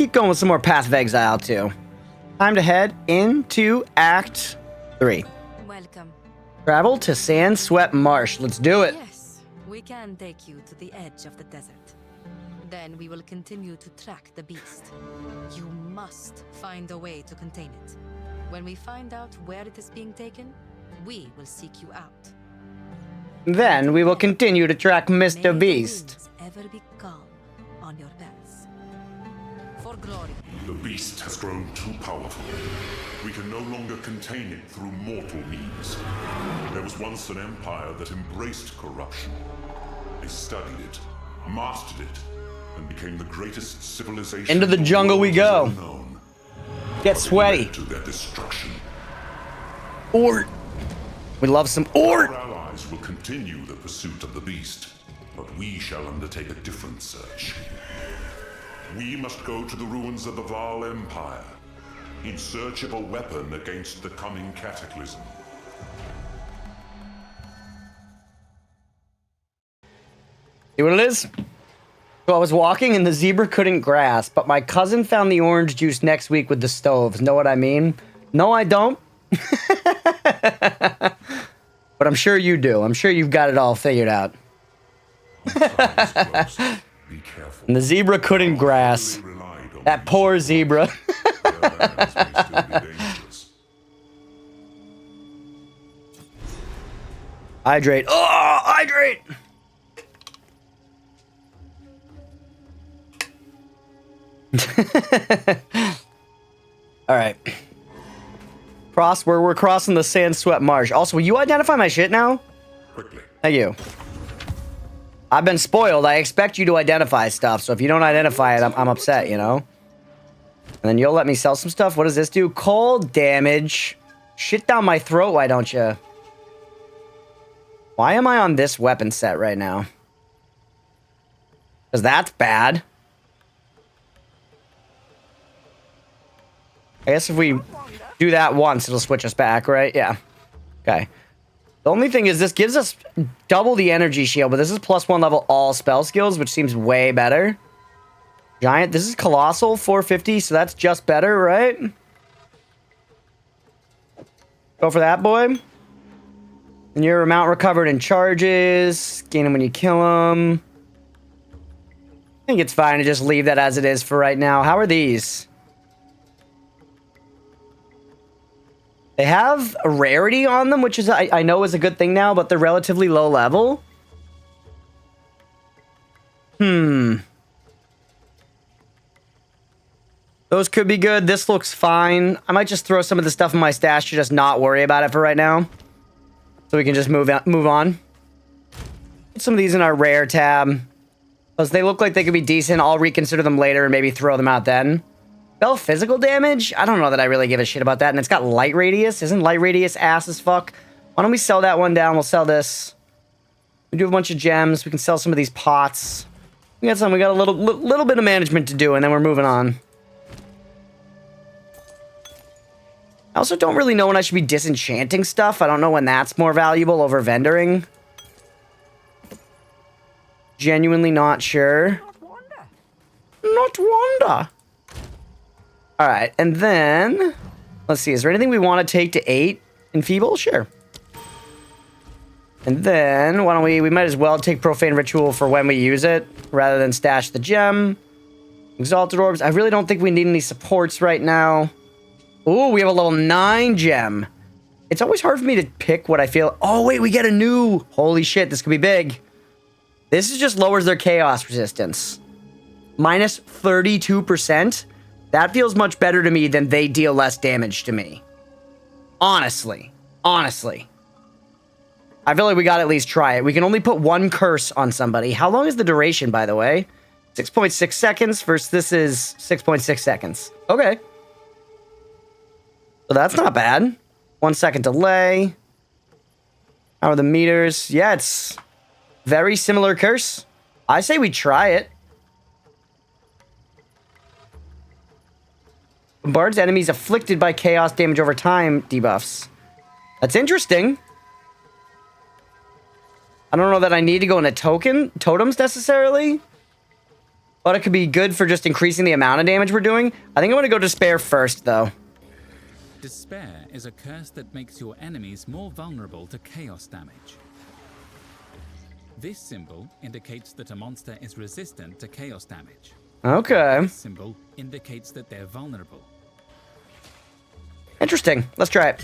keep going with some more Path of Exile, too. Time to head into Act 3. Welcome. Travel to Sand-Swept Marsh. Let's do it. Yes, we can take you to the edge of the desert. Then we will continue to track the beast. You must find a way to contain it. When we find out where it is being taken, we will seek you out. Then we will continue to track Mr. Beast. May the winds ever be calm on your paths. For glory. The beast has grown too powerful. We can no longer contain it through mortal means. There was once an empire that embraced corruption. They studied it, mastered it, and became the greatest civilization. Into the jungle we go. Unknown. Get sweaty. To their destruction. Ort. We love some Ort. Our allies will continue the pursuit of the beast, but we shall undertake a different search. We must go to the ruins of the Val Empire, in search of a weapon against the coming cataclysm. See what it is? So I was walking and the zebra couldn't grass, but my cousin found the orange juice next week with the stoves. Know what I mean? No, I don't. But I'm sure you do. I'm sure you've got it all figured out. Be careful. And the zebra couldn't grass. That poor zebra. Hydrate. Oh, hydrate! All right. We're crossing the Sand-Swept Marsh. Also, will you identify my shit now? Quickly. Thank you. I've been spoiled. I expect you to identify stuff, so if you don't identify it, I'm upset, you know? And then you'll let me sell some stuff. What does this do? Cold damage. Shit down my throat, why don't you? Why am I on this weapon set right now? Because that's bad. I guess if we do that once, it'll switch us back, right? Yeah. Okay. The only thing is this gives us double the energy shield, but this is +1 level all spell skills, which seems way better. Giant. This is colossal, 450, so that's just better, right? Go for that, boy. And your amount recovered in charges. Gain them when you kill them. I think it's fine to just leave that as it is for right now. How are these? They have a rarity on them, which is I know is a good thing now, but they're relatively low level. Those could be good. This looks fine. I might just throw some of the stuff in my stash to just not worry about it for right now. So we can just move on. Put some of these in our rare tab. Because they look like they could be decent. I'll reconsider them later and maybe throw them out then. Spell physical damage? I don't know that I really give a shit about that. And it's got light radius. Isn't light radius ass as fuck? Why don't we sell that one down? We'll sell this. We do have a bunch of gems. We can sell some of these pots. We got a little bit of management to do, and then we're moving on. I also don't really know when I should be disenchanting stuff. I don't know when that's more valuable over vendoring. Genuinely not sure. Not wonder. All right, and then let's see. Is there anything we want to take to 8 enfeeble? Sure. And then why don't we might as well take profane ritual for when we use it rather than stash the gem. Exalted orbs. I really don't think we need any supports right now. Ooh, we have a level 9 gem. It's always hard for me to pick what I feel. Oh wait, we get a new. Holy shit, this could be big. This is just lowers their chaos resistance. Minus 32%. That feels much better to me than they deal less damage to me. Honestly. I feel like we gotta at least try it. We can only put 1 curse on somebody. How long is the duration, by the way? 6.6 seconds versus this is 6.6 seconds. Okay. So that's not bad. 1 second delay. How are the meters? Yeah, it's very similar curse. I say we try it. Bombards enemies afflicted by chaos damage over time debuffs. That's interesting. I don't know that I need to go into totems necessarily. But it could be good for just increasing the amount of damage we're doing. I think I'm going to go Despair first, though. Despair is a curse that makes your enemies more vulnerable to chaos damage. This symbol indicates that a monster is resistant to chaos damage. Okay. This symbol indicates that they're vulnerable. Interesting. Let's try it.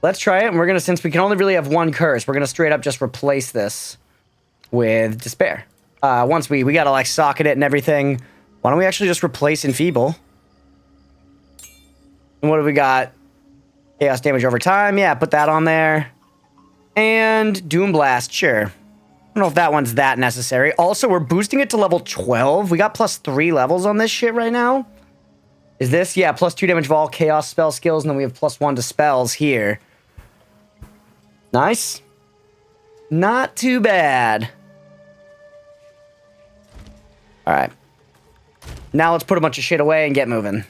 Let's try it, and we're going to, since we can only really have one curse, we're going to straight up just replace this with Despair. Once we got to, like, socket it and everything, why don't we actually just replace Enfeeble? And what do we got? Chaos damage over time. Yeah, put that on there. And Doom Blast, sure. I don't know if that one's that necessary. Also, we're boosting it to level 12. We got +3 levels on this shit right now. Is this? Yeah, +2 damage of all chaos spell skills, and then we have +1 to spells here. Nice. Not too bad. All right. Now let's put a bunch of shit away and get moving.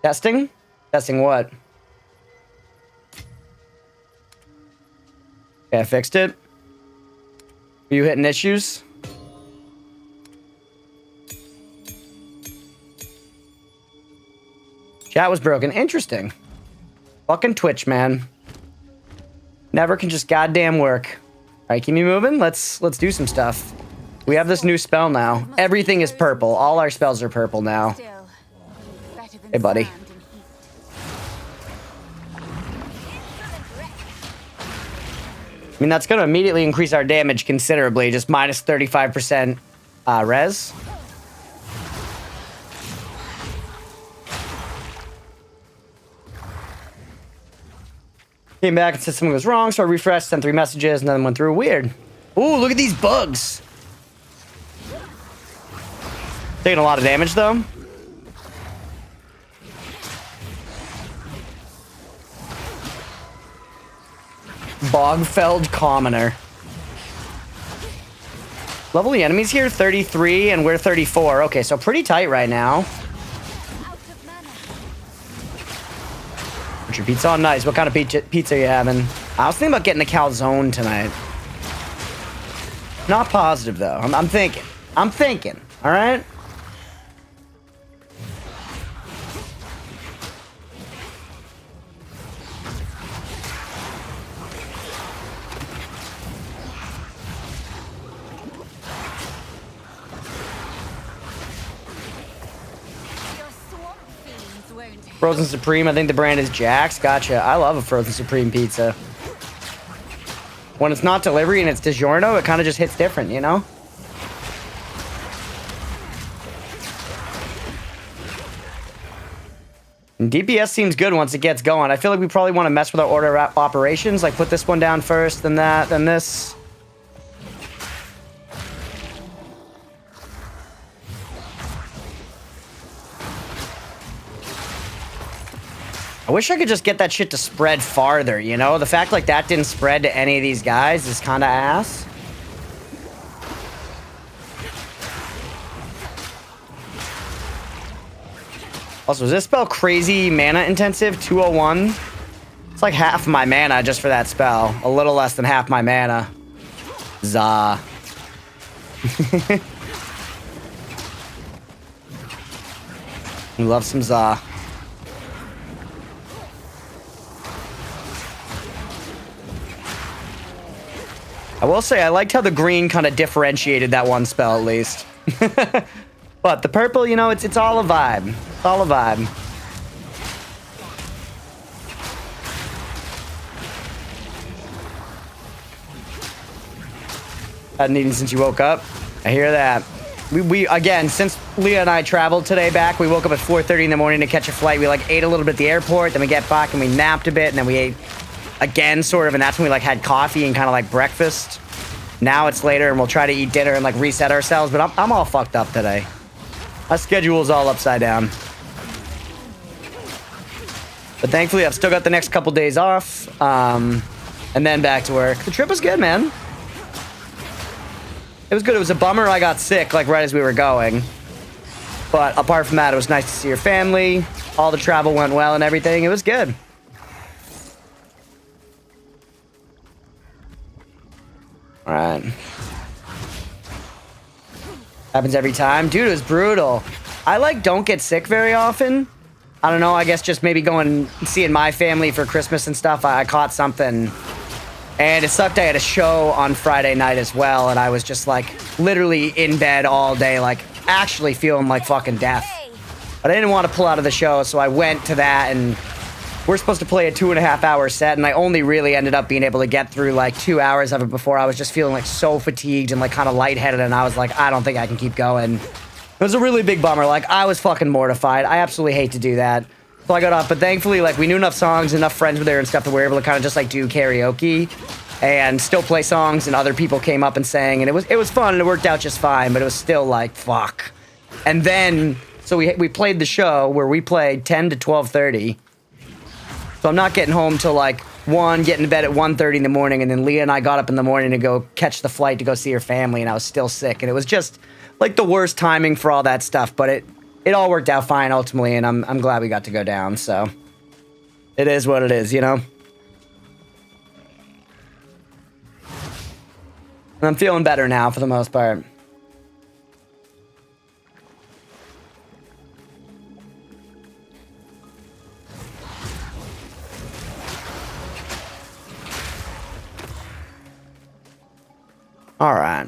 Testing? Testing what? Okay, I fixed it. Are you hitting issues? Chat was broken. Interesting. Fucking Twitch, man. Never can just goddamn work. All right, keep me moving. Let's do some stuff. We have this new spell now. Everything is purple. All our spells are purple now. Hey, buddy. I mean, that's going to immediately increase our damage considerably. Just minus 35% res. Came back and said something was wrong, so I refreshed, sent 3 messages, and then went through. Weird. Ooh, look at these bugs. Taking a lot of damage, though. Bogfelled Commoner. Level the enemies here, 33, and we're 34. Okay, so pretty tight right now. Put your pizza on. Nice. What kind of pizza are you having? I was thinking about getting the calzone tonight. Not positive, though. I'm thinking. I'm thinking. All right? Frozen Supreme, I think the brand is Jack's. Gotcha. I love a Frozen Supreme pizza. When it's not delivery and it's DiGiorno, it kind of just hits different, you know? And DPS seems good once it gets going. I feel like we probably want to mess with our order of operations. Like, put this one down first, then that, then this. I wish I could just get that shit to spread farther, you know? The fact like that didn't spread to any of these guys is kind of ass. Also, is this spell crazy mana intensive? 201? It's like half my mana just for that spell. A little less than half my mana. Zah. We love some Zah. I will say, I liked how the green kind of differentiated that one spell, at least. But the purple, you know, it's all a vibe. It's all a vibe. Hadn't eaten since you woke up. I hear that. We again, since Leah and I traveled today back, we woke up at 4:30 in the morning to catch a flight. We, like, ate a little bit at the airport, then we get back and we napped a bit, and then we ate again, sort of, and that's when we, like, had coffee and kind of, like, breakfast. Now it's later, and we'll try to eat dinner and, like, reset ourselves, but I'm all fucked up today. My schedule's all upside down. But thankfully, I've still got the next couple days off, and then back to work. The trip was good, man. It was good. It was a bummer I got sick, like, right as we were going. But apart from that, it was nice to see your family. All the travel went well and everything. It was good. All right. Happens every time. Dude, it was brutal. I, like, don't get sick very often. I don't know. I guess just maybe going and seeing my family for Christmas and stuff. I caught something. And it sucked. I had a show on Friday night as well. And I was just, like, literally in bed all day, like, actually feeling like fucking death. But I didn't want to pull out of the show, so I went to that, and we're supposed to play a 2.5-hour set, and I only really ended up being able to get through like 2 hours of it before I was just feeling like so fatigued and like kind of lightheaded, and I was like, I don't think I can keep going. It was a really big bummer. Like, I was fucking mortified. I absolutely hate to do that. So I got off, but thankfully, like, we knew enough songs, enough friends were there and stuff that we were able to kind of just like do karaoke and still play songs, and other people came up and sang, and it was fun, and it worked out just fine, but it was still like, fuck. And then, so we played the show where we played 10 to 12:30. So I'm not getting home till like 1, getting to bed at 1:30 in the morning, and then Leah and I got up in the morning to go catch the flight to go see her family, and I was still sick, and it was just like the worst timing for all that stuff, but it all worked out fine ultimately, and I'm glad we got to go down, so it is what it is, you know? And I'm feeling better now for the most part. All right.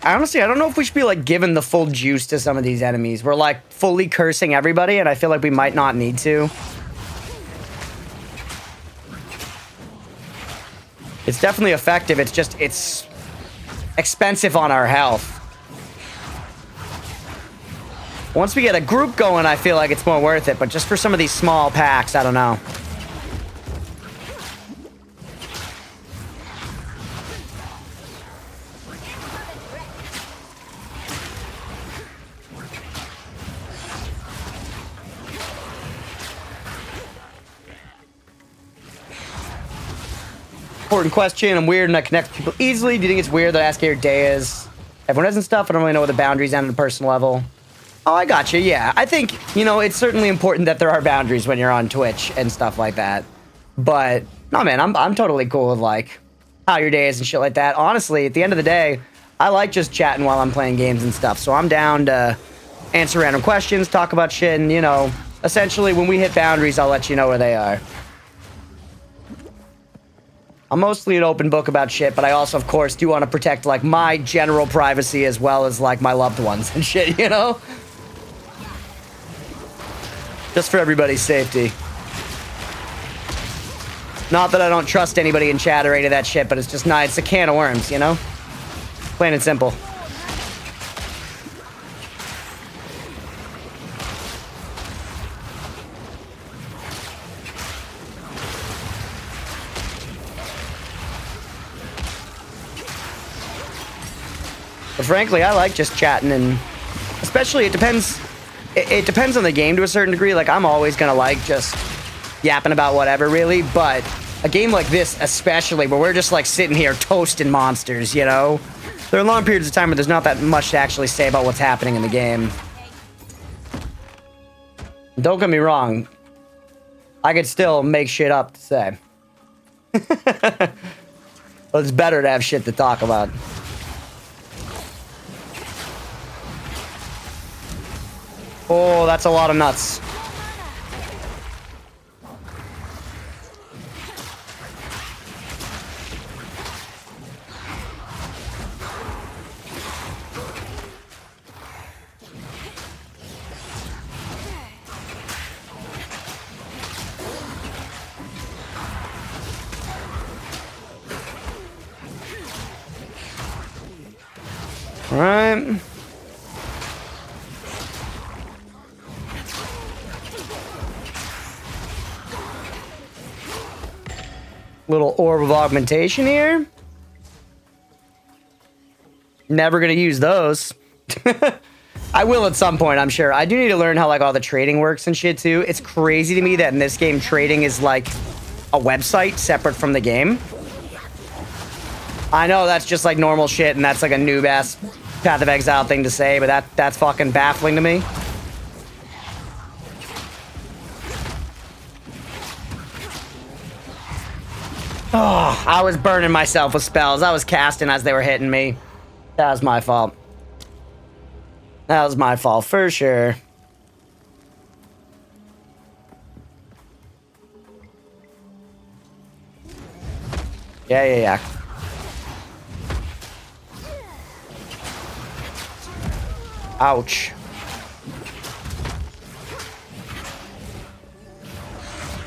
Honestly, I don't know if we should be like giving the full juice to some of these enemies. We're like fully cursing everybody, and I feel like we might not need to. It's definitely effective. It's just, it's expensive on our health. Once we get a group going, I feel like it's more worth it, but just for some of these small packs, I don't know. Important question. I'm weird and I connect with people easily. Do you think it's weird that I ask how your day is? Everyone does and stuff. I don't really know what the boundaries end at a personal level. Oh, I got you. Yeah, I think, you know, it's certainly important that there are boundaries when you're on Twitch and stuff like that. But no, man, I'm totally cool with like how your day is and shit like that. Honestly, at the end of the day, I like just chatting while I'm playing games and stuff. So I'm down to answer random questions, talk about shit, and, you know, essentially when we hit boundaries, I'll let you know where they are. I'm mostly an open book about shit, but I also, of course, do want to protect, like, my general privacy as well as, like, my loved ones and shit, you know? Just for everybody's safety. Not that I don't trust anybody in chat or any of that shit, but it's just not, it's a can of worms, you know? Plain and simple. But frankly, I like just chatting, and especially it depends on the game to a certain degree. Like, I'm always gonna like just yapping about whatever, really, but a game like this especially, where we're just like sitting here toasting monsters, you know, there are long periods of time where there's not that much to actually say about what's happening in the game. Don't get me wrong, I could still make shit up to say. But it's better to have shit to talk about. Oh, that's a lot of nuts. All right. Little orb of augmentation here. Never gonna use those. I will at some point, I'm sure. I do need to learn how like all the trading works and shit too. It's crazy to me that in this game trading is like a website separate from the game. I know that's just like normal shit and that's like a noob ass Path of Exile thing to say, but that's fucking baffling to me. Oh, I was burning myself with spells. I was casting as they were hitting me. That was my fault. That was my fault for sure. Yeah. Ouch.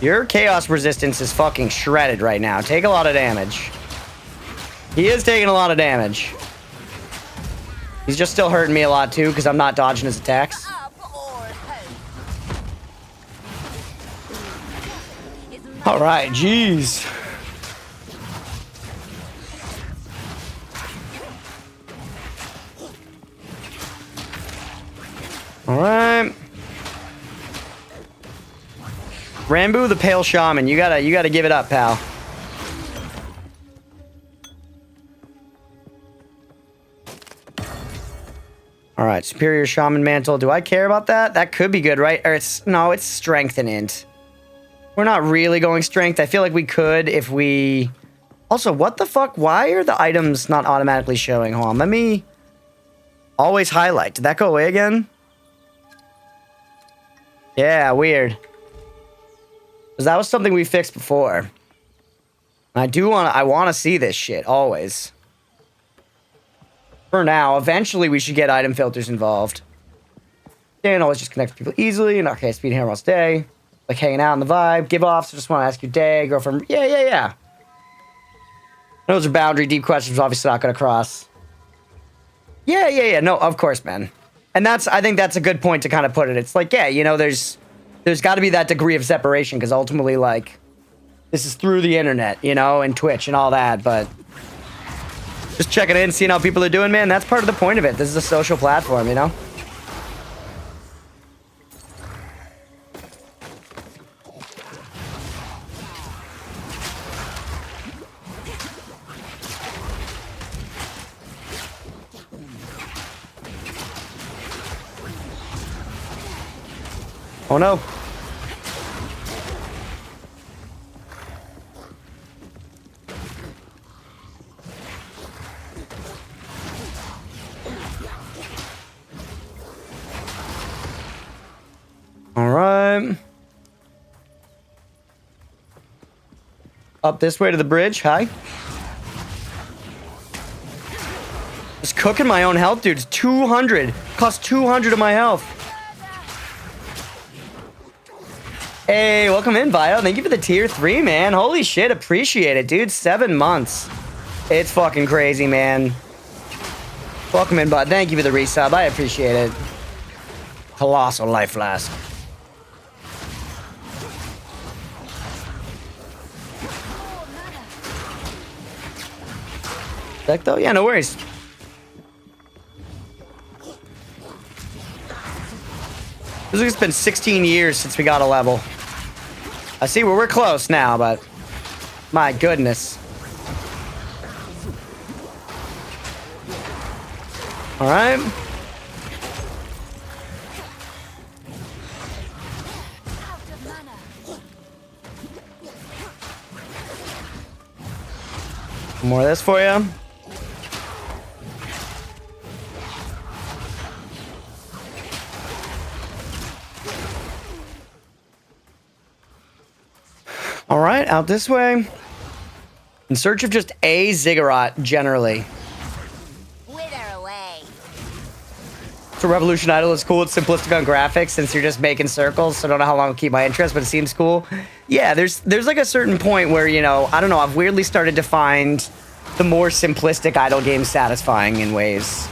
Your chaos resistance is fucking shredded right now. Take a lot of damage. He is taking a lot of damage. He's just still hurting me a lot too because I'm not dodging his attacks. All right, jeez. All right. Rambu the Pale Shaman, you gotta give it up, pal. All right, Superior Shaman Mantle. Do I care about that? That could be good, right? Or it's Strength and Int. We're not really going Strength. I feel like we could if we... Also, what the fuck? Why are the items not automatically showing? Hold on, let me... Always highlight. Did that go away again? Yeah, weird. Because that was something we fixed before. I want to see this shit, always. For now, eventually we should get item filters involved. Dan always just connects people easily. In our case, speed hammer all day. Like hanging out in the vibe. Give off, so just want to ask your day. Go from, yeah. Those are boundary deep questions, obviously not going to cross. Yeah. No, of course, man. And I think that's a good point to kind of put it. It's like, yeah, you know, there's got to be that degree of separation because ultimately, like, this is through the internet, you know, and Twitch and all that, but just checking in, seeing how people are doing, man. That's part of the point of it. This is a social platform, you know? Oh no. All right. Up this way to the bridge. Hi. Just cooking my own health, dude. It's 200. Cost 200 of my health. Hey, welcome in, Bio. Thank you for the tier 3, man. Holy shit, appreciate it, dude. 7 months. It's fucking crazy, man. Welcome in, bud. Thank you for the resub. I appreciate it. Colossal life flask. Deck though? Yeah, no worries. This has been 16 years since we got a level. I see where we're close now, but my goodness. All right. More of this for you. All right, out this way. In search of just a ziggurat, generally. Wither away. So Revolution Idol is cool. It's simplistic on graphics since you're just making circles. So I don't know how long it'll keep my interest, but it seems cool. Yeah, there's like a certain point where, you know, I don't know, I've weirdly started to find the more simplistic idle games satisfying in ways.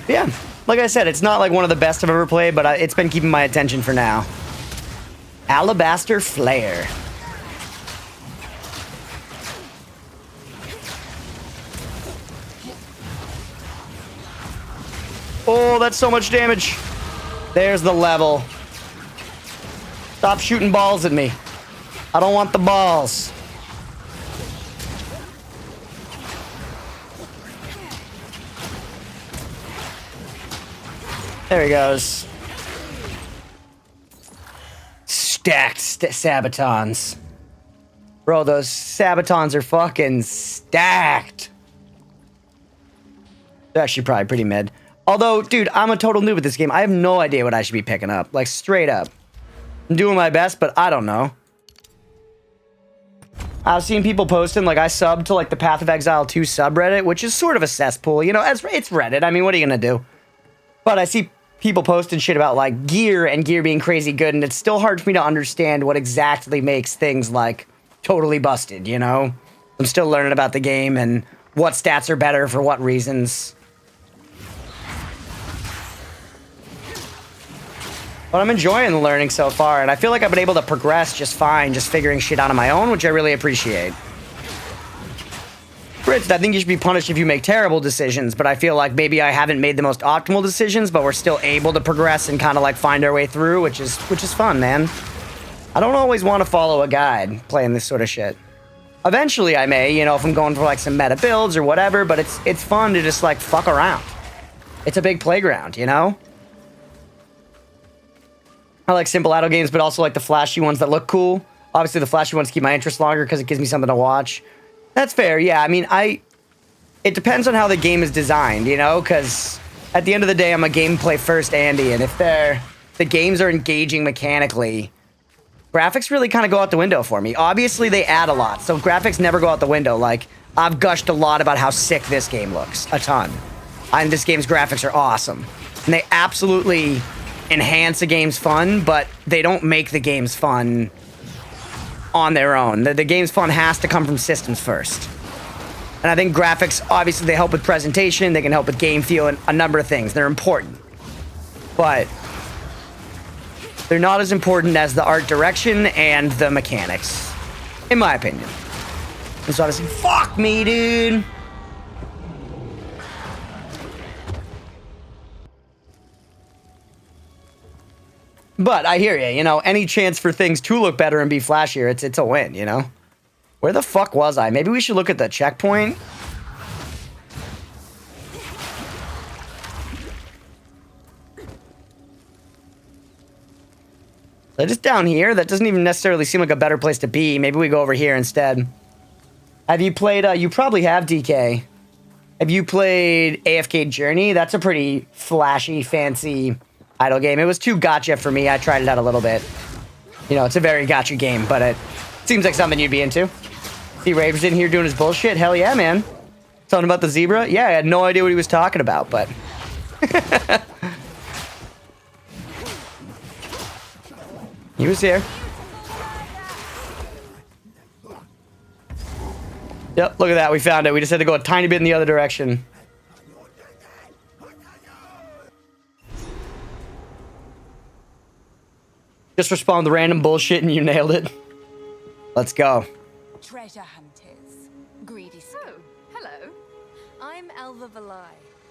But yeah, like I said, it's not like one of the best I've ever played, but it's been keeping my attention for now. Alabaster Flare. Oh, that's so much damage. There's the level. Stop shooting balls at me. I don't want the balls. There he goes. Stacked Sabatons. Bro, those Sabatons are fucking stacked. They're actually probably pretty mid. Although, dude, I'm a total noob at this game. I have no idea what I should be picking up. Like, straight up. I'm doing my best, but I don't know. I've seen people posting, like, I subbed to, like, the Path of Exile 2 subreddit, which is sort of a cesspool. You know, it's Reddit. I mean, what are you gonna do? But I see people posting shit about, like, gear and gear being crazy good, and it's still hard for me to understand what exactly makes things, like, totally busted, you know? I'm still learning about the game and what stats are better for what reasons. But I'm enjoying the learning so far, and I feel like I've been able to progress just fine, just figuring shit out on my own, which I really appreciate. For instance, I think you should be punished if you make terrible decisions, but I feel like maybe I haven't made the most optimal decisions, but we're still able to progress and kind of like find our way through, which is fun, man. I don't always want to follow a guide playing this sort of shit. Eventually I may, you know, if I'm going for like some meta builds or whatever, but it's fun to just like fuck around. It's a big playground, you know? I like simple idle games, but also like the flashy ones that look cool. Obviously, the flashy ones keep my interest longer because it gives me something to watch. That's fair, yeah. I mean, it depends on how the game is designed, you know? Because at the end of the day, I'm a gameplay first Andy, and if the games are engaging mechanically, graphics really kind of go out the window for me. Obviously, they add a lot, so graphics never go out the window. Like, I've gushed a lot about how sick this game looks, a ton. And this game's graphics are awesome. And they absolutely enhance a game's fun, but they don't make the game's fun on their own. The game's fun has to come from systems first. And I think graphics, obviously, they help with presentation, they can help with game feel, and a number of things. They're important. But they're not as important as the art direction and the mechanics, in my opinion. And so honestly, fuck me, dude. But I hear you, you know, any chance for things to look better and be flashier, it's a win, you know? Where the fuck was I? Maybe we should look at the checkpoint. They're just down here? That doesn't even necessarily seem like a better place to be. Maybe we go over here instead. Have you played, you probably have, DK. Have you played AFK Journey? That's a pretty flashy, fancy idle game. It was too gacha for me. I tried it out a little bit. You know, it's a very gacha game, but it seems like something you'd be into. See Raver's in here doing his bullshit? Hell yeah, man. Talking about the zebra? Yeah, I had no idea what he was talking about, but... he was here. Yep, look at that. We found it. We just had to go a tiny bit in the other direction. Just respond to random bullshit and you nailed it. Let's go. Treasure hunters. Greedy. Oh, hello. I'm Alva Valai.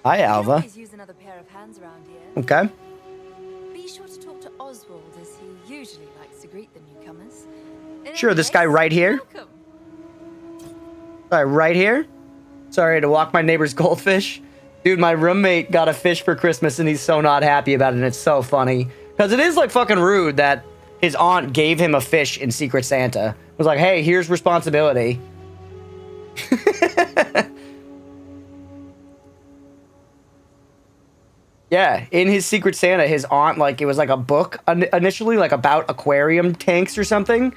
Hi, Alva. Always use another pair of hands around here. Okay. Be sure to talk to Oswald, as he usually likes to greet the newcomers. In Sure, any this guy case, right here? welcome. Sorry, right here? Sorry to walk my neighbor's goldfish. Dude, my roommate got a fish for Christmas and he's so not happy about it, and it's so funny. Because it is, like, fucking rude that his aunt gave him a fish in Secret Santa. It was like, hey, here's responsibility. Yeah, in his Secret Santa, his aunt, like, it was like a book initially, like, about aquarium tanks or something.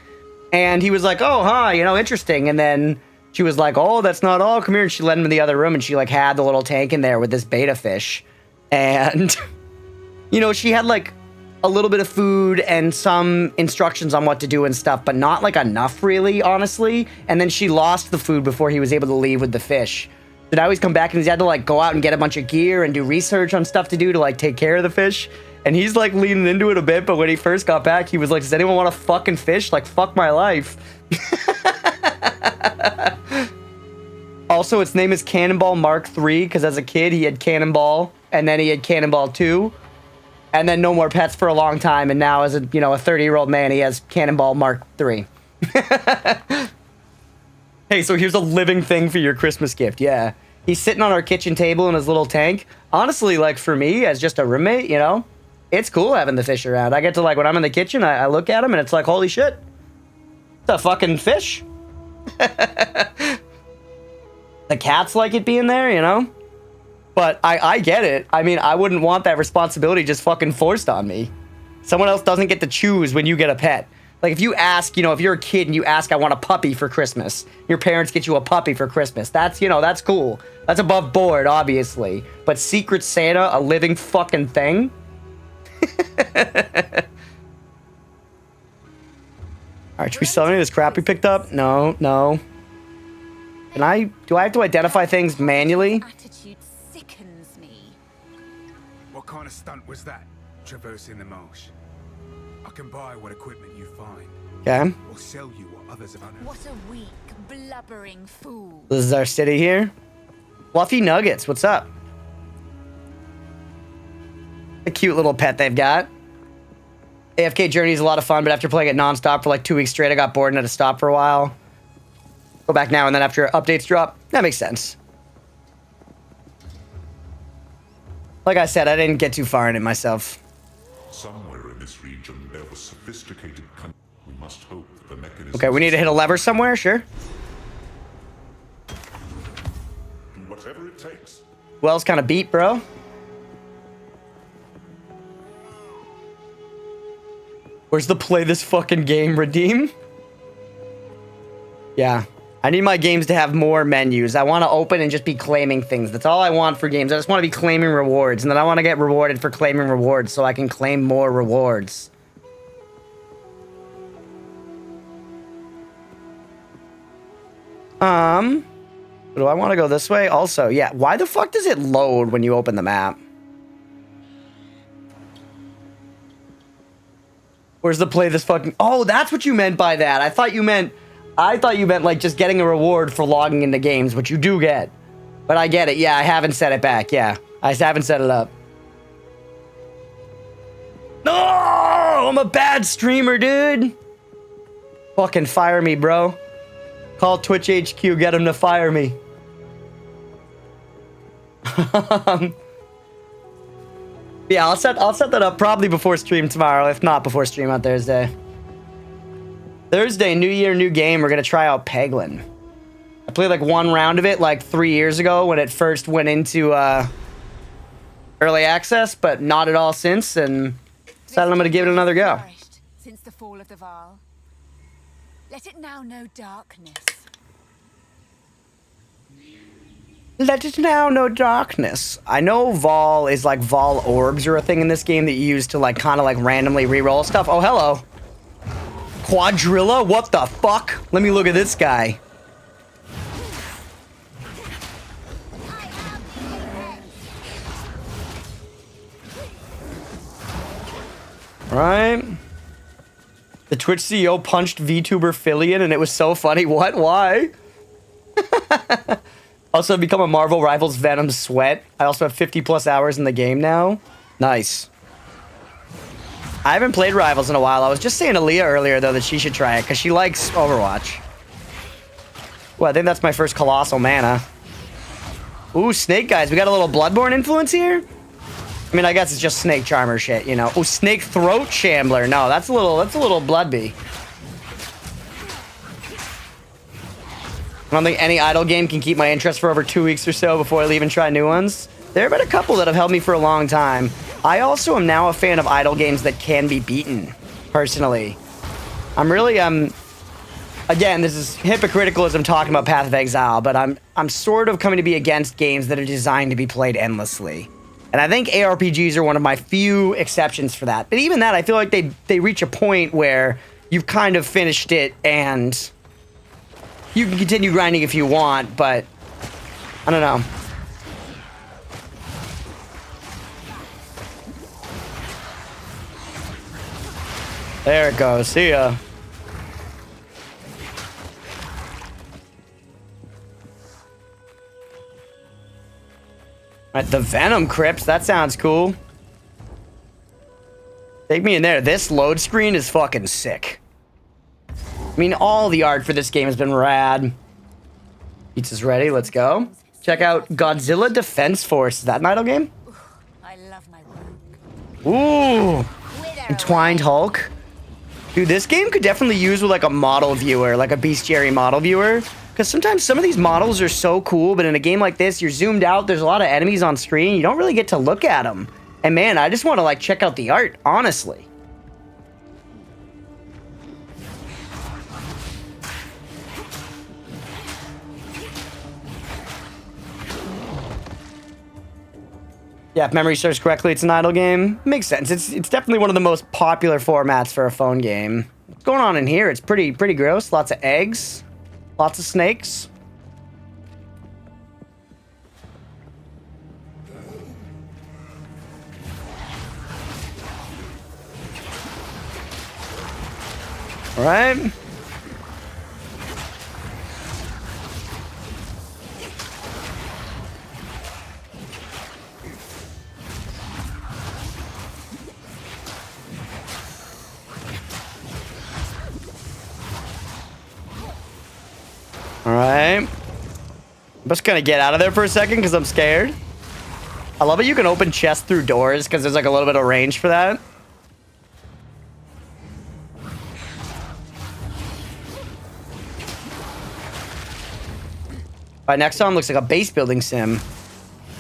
And he was like, oh, huh, you know, interesting. And then she was like, oh, that's not all. Come here. And she led him in the other room, and she, like, had the little tank in there with this beta fish. And, you know, she had, like, a little bit of food and some instructions on what to do and stuff, but not like enough really, honestly. And then she lost the food before he was able to leave with the fish. So now he's come back and he's had to like go out and get a bunch of gear and do research on stuff to do to like take care of the fish. And he's like leaning into it a bit, but when he first got back, he was like, does anyone want a fucking fish? Like, fuck my life. Also, its name is Cannonball Mark III, because as a kid, he had Cannonball and then he had Cannonball 2, and then no more pets for a long time, and now as a 30-year-old man, he has Cannonball Mark 3. Hey, so here's a living thing for your Christmas gift. Yeah. He's sitting on our kitchen table in his little tank. Honestly, like, for me, as just a roommate, it's cool having the fish around. I get to, like, when I'm in the kitchen, I look at him, and it's like, holy shit. It's a fucking fish. The cats like it being there, But I get it. I mean, I wouldn't want that responsibility just fucking forced on me. Someone else doesn't get to choose when you get a pet. Like, if you ask, if you're a kid and you ask, I want a puppy for Christmas, your parents get you a puppy for Christmas. That's, that's cool. That's above board, obviously. But Secret Santa, a living fucking thing? Alright, should we sell any of this crap we picked up? No. Do I have to identify things manually? Attitude sickens me. What kind of stunt was that? Traversing the marsh. I can buy what equipment you find. Okay. Or sell you what others have unearthed. What a weak, blubbering fool. This is our city here. Fluffy Nuggets, what's up? A cute little pet they've got. AFK Journey is a lot of fun, but after playing it nonstop for like 2 weeks straight, I got bored and had to stop for a while. Go back now and then after updates drop. That makes sense. Like I said, I didn't get too far in it myself. Somewhere in this region, there was sophisticated. We must hope that the mechanism. Okay, we need to hit a lever somewhere, sure. Do whatever it takes. Well's kind of beat, bro. Where's the play this fucking game redeem? Yeah. I need my games to have more menus. I want to open and just be claiming things. That's all I want for games. I just want to be claiming rewards. And then I want to get rewarded for claiming rewards so I can claim more rewards. Do I want to go this way? Also, yeah. Why the fuck does it load when you open the map? Where's the play this fucking... Oh, that's what you meant by that. I thought you meant like just getting a reward for logging into games, which you do get. But I get it. Yeah, I haven't set it back. Yeah, I haven't set it up. No, I'm a bad streamer, dude. Fucking fire me, bro. Call Twitch HQ, get them to fire me. Yeah, I'll set that up probably before stream tomorrow, if not before stream on Thursday. Thursday, new year, new game. We're gonna try out Peglin. I played like one round of it like 3 years ago when it first went into early access, but not at all since. And decided I'm gonna give it another go. Since the fall of the Vaal, let it now know darkness. Let it now know darkness. I know Vaal is like Vaal orbs are a thing in this game that you use to like kind of like randomly reroll stuff. Oh, hello. Quadrilla? What the fuck? Let me look at this guy. Right. The Twitch CEO punched VTuber Fillion and it was so funny. What? Why? Also, become a Marvel Rivals Venom Sweat. I also have 50 plus hours in the game now. Nice. I haven't played Rivals in a while. I was just saying to Leah earlier, though, that she should try it, because she likes Overwatch. Well, I think that's my first Colossal Mana. Ooh, Snake guys. We got a little Bloodborne influence here? I mean, I guess it's just Snake Charmer shit, you know. Ooh, Snake Throat Shambler. No, that's a little Bloodbee. I don't think any idle game can keep my interest for over 2 weeks or so before I leave and try new ones. There have been a couple that have held me for a long time. I also am now a fan of idle games that can be beaten, personally. I'm really, again, this is hypocritical as I'm talking about Path of Exile, but I'm sort of coming to be against games that are designed to be played endlessly. And I think ARPGs are one of my few exceptions for that. But even that, I feel like they reach a point where you've kind of finished it and you can continue grinding if you want, but I don't know. There it goes. See ya. Right, the Venom Crypts. That sounds cool. Take me in there. This load screen is fucking sick. I mean, all the art for this game has been rad. Pizza's ready. Let's go. Check out Godzilla Defense Force. Is that an idle game? I love my work. Ooh. Entwined Hulk. Dude, this game could definitely use with like a model viewer, like a bestiary model viewer. Because sometimes some of these models are so cool, but in a game like this, you're zoomed out, there's a lot of enemies on screen, you don't really get to look at them. And man, I just want to like check out the art, honestly. Yeah, if memory serves correctly, it's an idle game. Makes sense. It's definitely one of the most popular formats for a phone game. What's going on in here? It's pretty gross. Lots of eggs. Lots of snakes. All right. All right. I'm just gonna get out of there for a second because I'm scared. I love it. You can open chests through doors because there's like a little bit of range for that. All right, next one looks like a base building sim.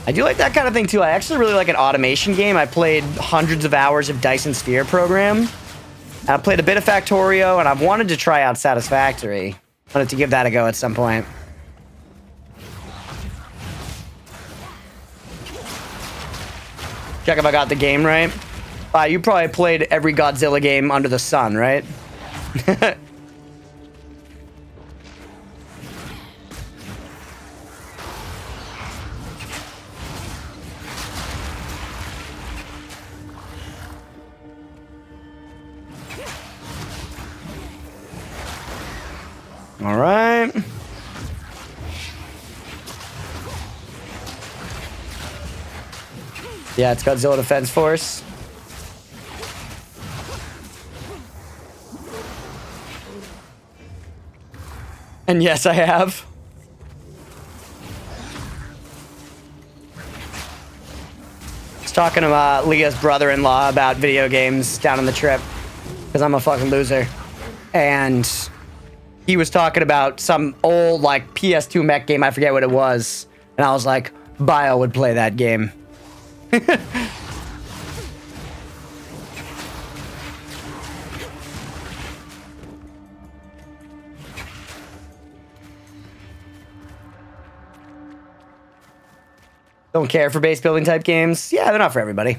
I do like that kind of thing too. I actually really like an automation game. I played hundreds of hours of Dyson Sphere program. I played a bit of Factorio, and I've wanted to try out Satisfactory. Wanted to give that a go at some point. Check if I got the game right. You probably played every Godzilla game under the sun, right? All right. Yeah, it's Godzilla Defense Force. And yes, I have. I was talking to Leah's brother-in-law about video games down on the trip because I'm a fucking loser. And he was talking about some old, like, PS2 mech game. I forget what it was. And I was like, Bio would play that game. Don't care for base building type games. Yeah, they're not for everybody.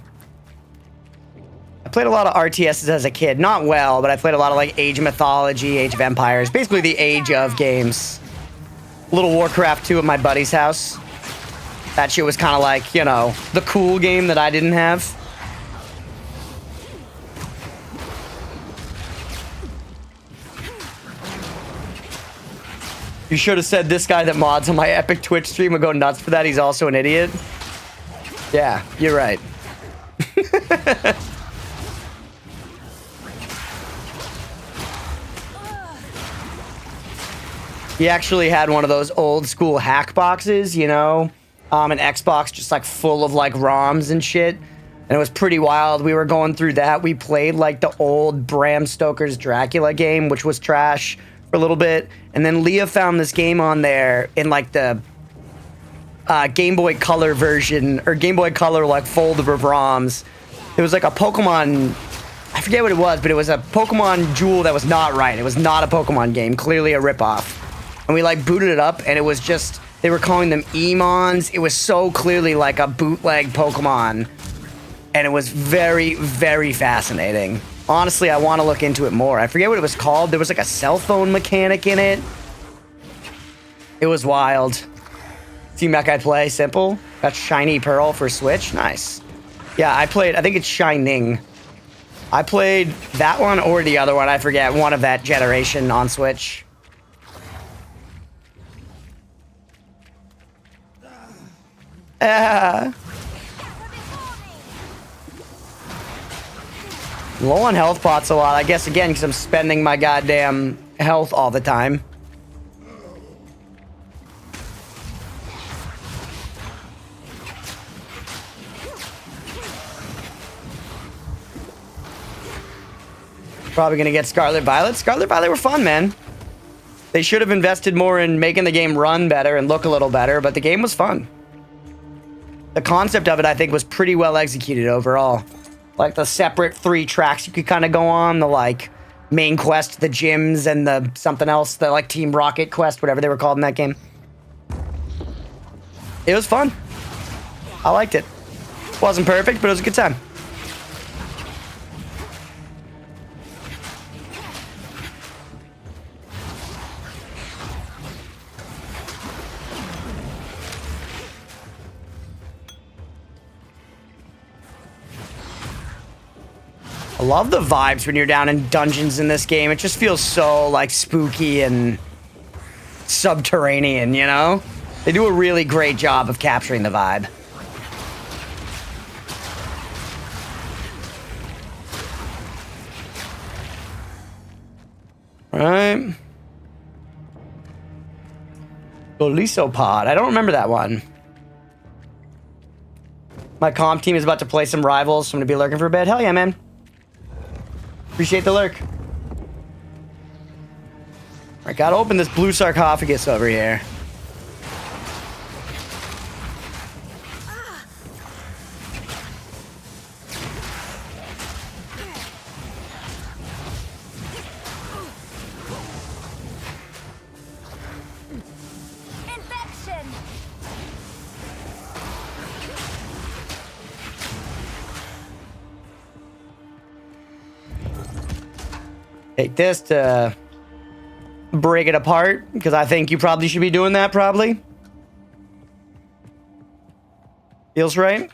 I played a lot of RTSs as a kid. Not well, but I played a lot of like Age of Mythology, Age of Empires. Basically the Age of games. A little Warcraft 2 at my buddy's house. That shit was kind of like, you know, the cool game that I didn't have. You should have said this guy that mods on my epic Twitch stream would go nuts for that. He's also an idiot. Yeah, you're right. He actually had one of those old school hack boxes, you know, an Xbox just like full of like ROMs and shit. And it was pretty wild. We were going through that. We played like the old Bram Stoker's Dracula game, which was trash for a little bit. And then Leah found this game on there in like the Game Boy Color version, or Game Boy Color like folder of ROMs. It was like a Pokemon, I forget what it was, but it was a Pokemon Jewel that was not right. It was not a Pokemon game, clearly a ripoff. And we like booted it up, and it was just, they were calling them Emons. It was so clearly like a bootleg Pokemon. And it was very, very fascinating. Honestly, I want to look into it more. I forget what it was called. There was like a cell phone mechanic in it. It was wild. See Mech I play, simple. Got Shiny Pearl for Switch, nice. Yeah, I played, I think it's Shining. I played that one or the other one, I forget, one of that generation on Switch. Low on health pots a lot. I guess, again, because I'm spending my goddamn health all the time. Probably going to get Scarlet Violet. Scarlet Violet were fun, man. They should have invested more in making the game run better and look a little better, but the game was fun. The concept of it, I think, was pretty well executed overall. Like the separate 3 tracks you could kind of go on, the like main quest, the gyms, and the something else, the like Team Rocket quest, whatever they were called in that game. It was fun. I liked it. Wasn't perfect, but it was a good time. I love the vibes when you're down in dungeons in this game. It just feels so, like, spooky and subterranean, you know? They do a really great job of capturing the vibe. Right. Golisopod. I don't remember that one. My comp team is about to play some rivals, so I'm going to be lurking for a bit. Hell yeah, man. Appreciate the lurk. I gotta open this blue sarcophagus over here. Infection! Take this to break it apart, because I think you probably should be doing that, probably. Feels right.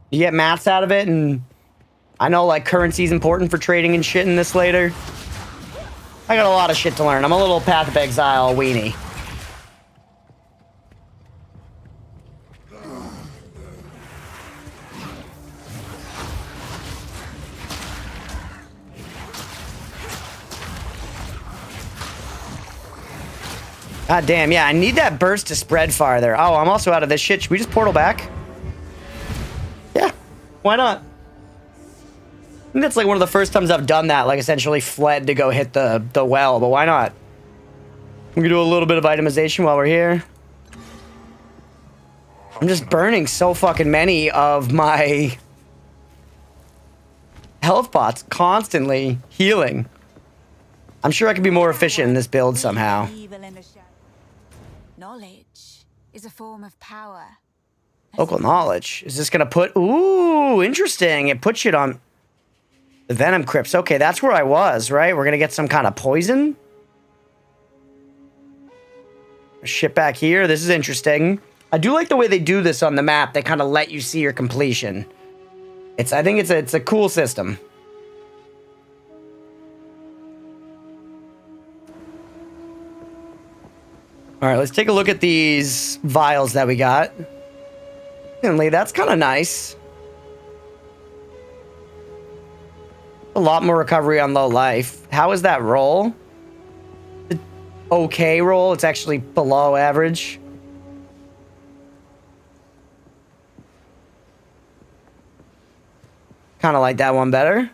You get mats out of it, and I know, like, currency is important for trading and shit in this later. I got a lot of shit to learn. I'm a little Path of Exile weenie. God damn, yeah, I need that burst to spread farther. Oh, I'm also out of this shit. Should we just portal back? Yeah, why not? I think that's like one of the first times I've done that, like essentially fled to go hit the well, but why not? We can do a little bit of itemization while we're here. I'm just burning so fucking many of my health pots, constantly healing. I'm sure I could be more efficient in this build somehow. Knowledge is a form of power. Local knowledge. Is this gonna put... Ooh, interesting. It puts shit on... The Venom Crypts. Okay, that's where I was, right? We're gonna get some kind of poison? Shit back here. This is interesting. I do like the way they do this on the map. They kind of let you see your completion. I think it's a cool system. All right, let's take a look at these vials that we got. That's kind of nice. A lot more recovery on low life. How is that roll? Okay roll. It's actually below average. Kind of like that one better.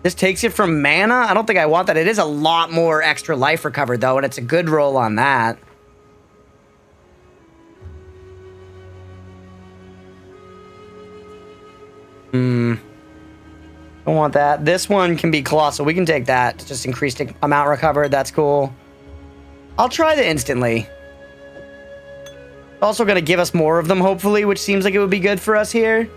This takes it from mana? I don't think I want that. It is a lot more extra life recovered, though, and it's a good roll on that. Don't want that. This one can be colossal. We can take that. It's just increased amount recovered. That's cool. I'll try the instantly. Also going to give us more of them, hopefully, which seems like it would be good for us here.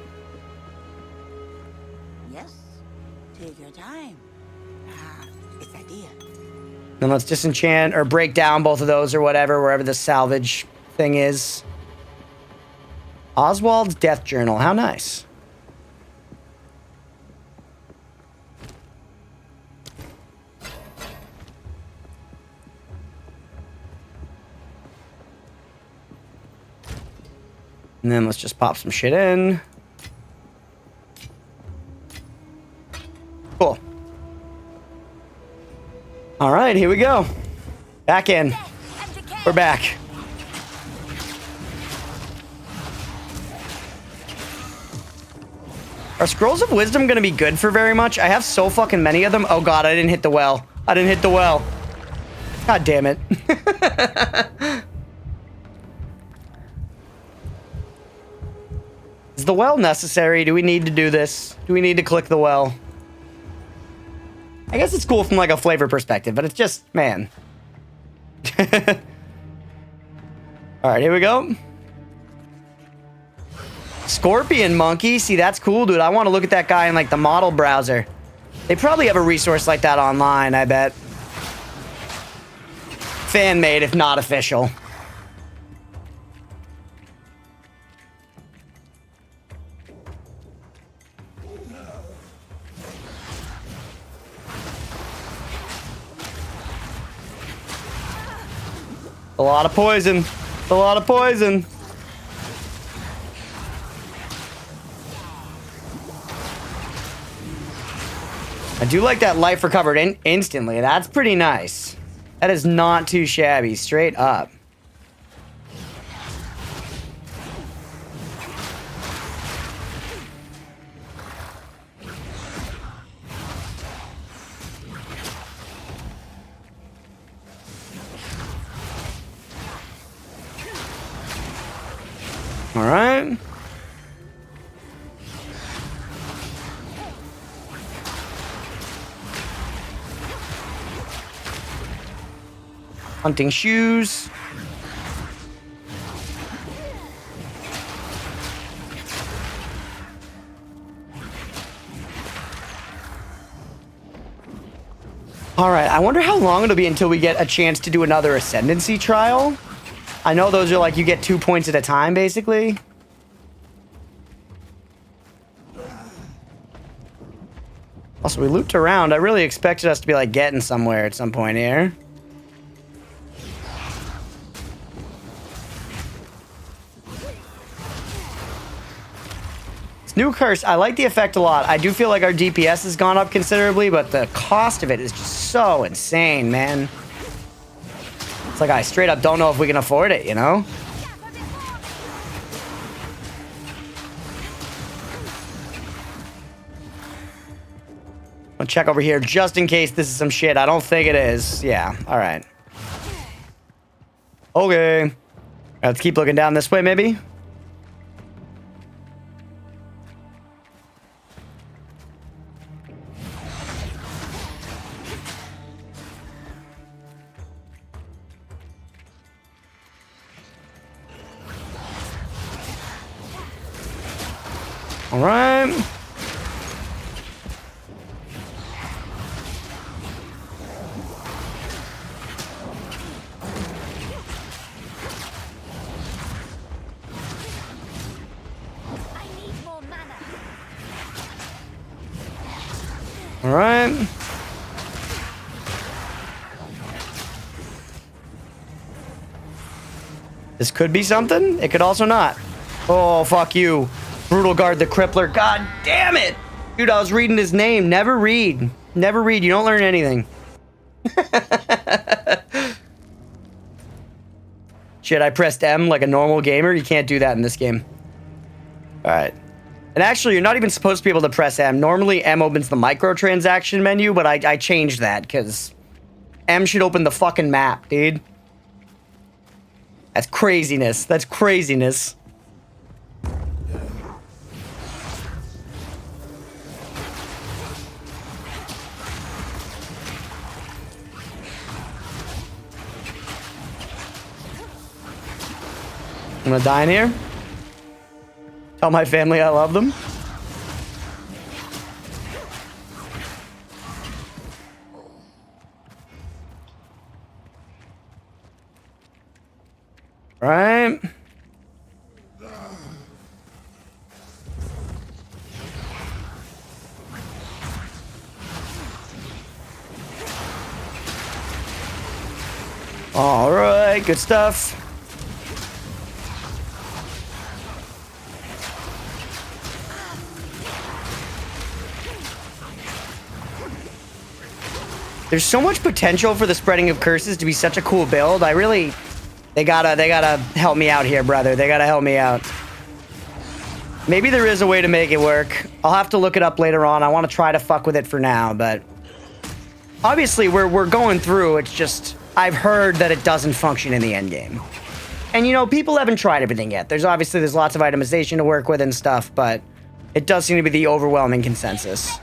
Then let's disenchant or break down both of those or whatever, wherever the salvage thing is. Oswald's Death Journal. How nice. And then let's just pop some shit in. Cool. All right, here we go. Back in. We're back. Are Scrolls of Wisdom going to be good for very much? I have so fucking many of them. Oh god, I didn't hit the well. I didn't hit the well. God damn it. Is the well necessary? Do we need to do this? Do we need to click the well? I guess it's cool from like a flavor perspective, but it's just, man. All right, here we go. Scorpion monkey. See, that's cool, dude. I want to look at that guy in like the model browser. They probably have a resource like that online, I bet. Fan made, if not official. A lot of poison. A lot of poison. I do like that life recovered instantly. That's pretty nice. That is not too shabby. Straight up. All right. Hunting shoes. All right, I wonder how long it'll be until we get a chance to do another Ascendancy trial. I know those are like you get 2 points at a time, basically. Also, we looped around. I really expected us to be like getting somewhere at some point here. This new curse, I like the effect a lot. I do feel like our DPS has gone up considerably, but the cost of it is just so insane, man. It's like I straight up don't know if we can afford it, you know? I'll check over here just in case this is some shit. I don't think it is. Yeah, all right. Okay. Let's keep looking down this way, maybe? All right. All right. This could be something. It could also not. Oh, fuck you. Brutal Guard the Crippler. God damn it. Dude, I was reading his name. Never read. Never read. You don't learn anything. Shit, I pressed M like a normal gamer. You can't do that in this game. All right. And actually, you're not even supposed to be able to press M. Normally, M opens the microtransaction menu, but I changed that because M should open the fucking map, dude. That's craziness. That's craziness. I'm gonna die in here. Tell my family I love them. Right. All right, good stuff. There's so much potential for the spreading of curses to be such a cool build. They gotta help me out here, brother. They gotta help me out. Maybe there is a way to make it work. I'll have to look it up later on. I want to try to fuck with it for now, but obviously we're going through. It's just I've heard that it doesn't function in the end game. And you know, people haven't tried everything yet. There's lots of itemization to work with and stuff, but it does seem to be the overwhelming consensus.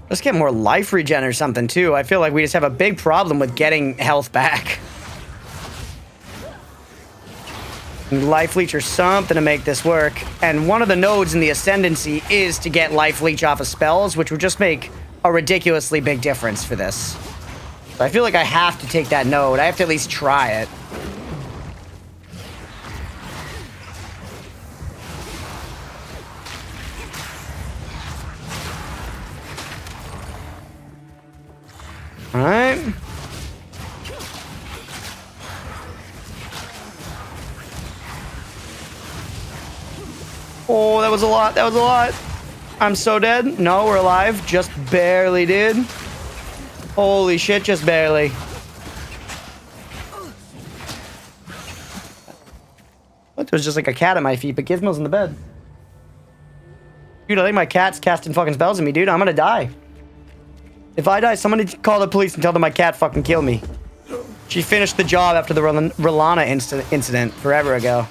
Let's get more life regen or something, too. I feel like we just have a big problem with getting health back. Life leech or something to make this work. And one of the nodes in the Ascendancy is to get life leech off of spells, which would just make a ridiculously big difference for this. So I feel like I have to take that node. I have to at least try it. Alright. Oh, that was a lot. That was a lot. I'm so dead. No, we're alive. Just barely did. Holy shit, just barely. What? There's just like a cat at my feet, but Gizmo's in the bed. Dude, I think my cat's casting fucking spells at me, dude. I'm gonna die. If I die, somebody call the police and tell them my cat fucking killed me. She finished the job after the Rolana incident forever ago.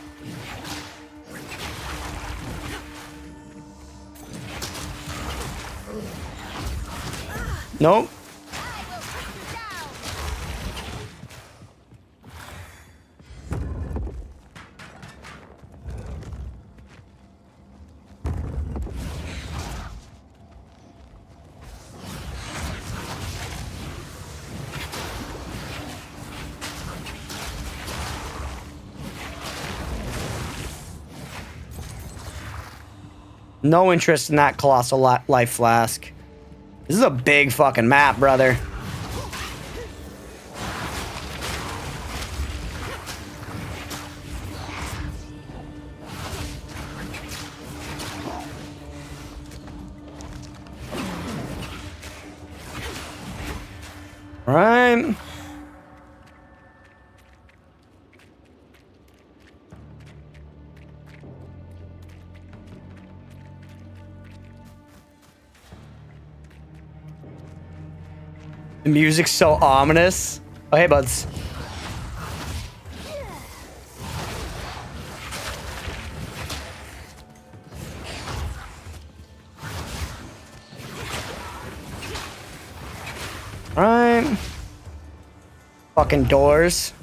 Nope. No interest in that colossal life flask. This is a big fucking map, brother. All right. The music's so ominous. Oh, hey, buds. All right. Fucking doors.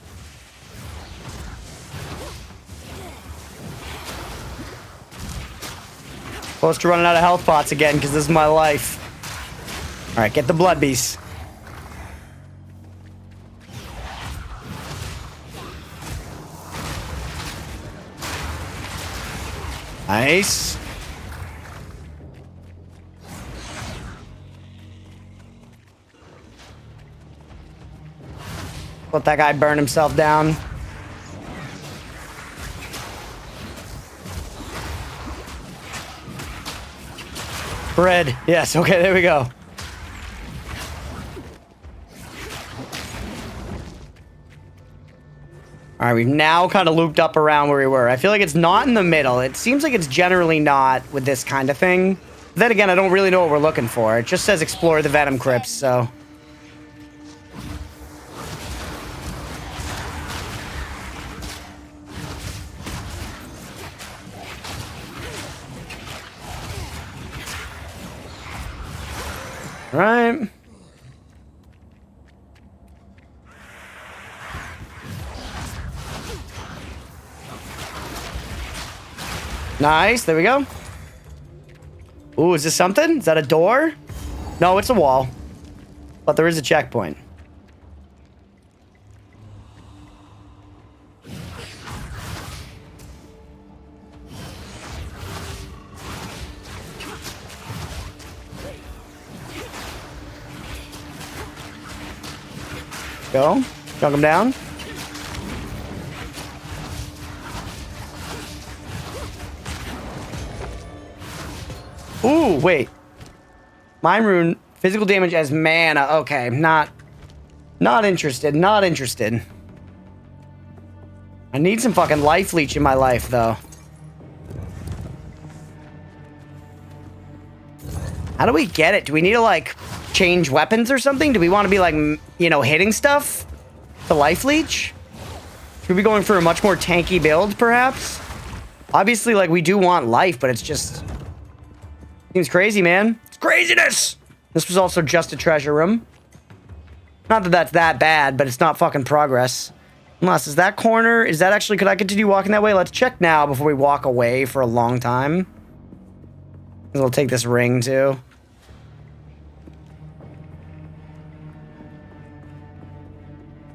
Close to running out of health pots again, because this is my life. All right, get the blood beast. Nice. Let that guy burn himself down. Bread. Yes, okay, there we go. All right, we've now kind of looped up around where we were. I feel like it's not in the middle. It seems like it's generally not with this kind of thing. Then again, I don't really know what we're looking for. It just says explore the Venom Crypts, so. All right. Nice, there we go. Ooh, is this something? Is that a door? No, it's a wall. But there is a checkpoint. Go. Chunk him down. Ooh, wait. Mind Rune, physical damage as mana. Okay, not interested. Not interested. I need some fucking life leech in my life, though. How do we get it? Do we need to, like, change weapons or something? Do we want to be, like, you know, hitting stuff to life leech? Should we be going for a much more tanky build, perhaps? Obviously, like, we do want life, but it's just... seems crazy, man. It's craziness! This was also just a treasure room. Not that that's that bad, but it's not fucking progress. Unless, is that corner... is that actually... could I continue walking that way? Let's check now before we walk away for a long time. We'll take this ring, too.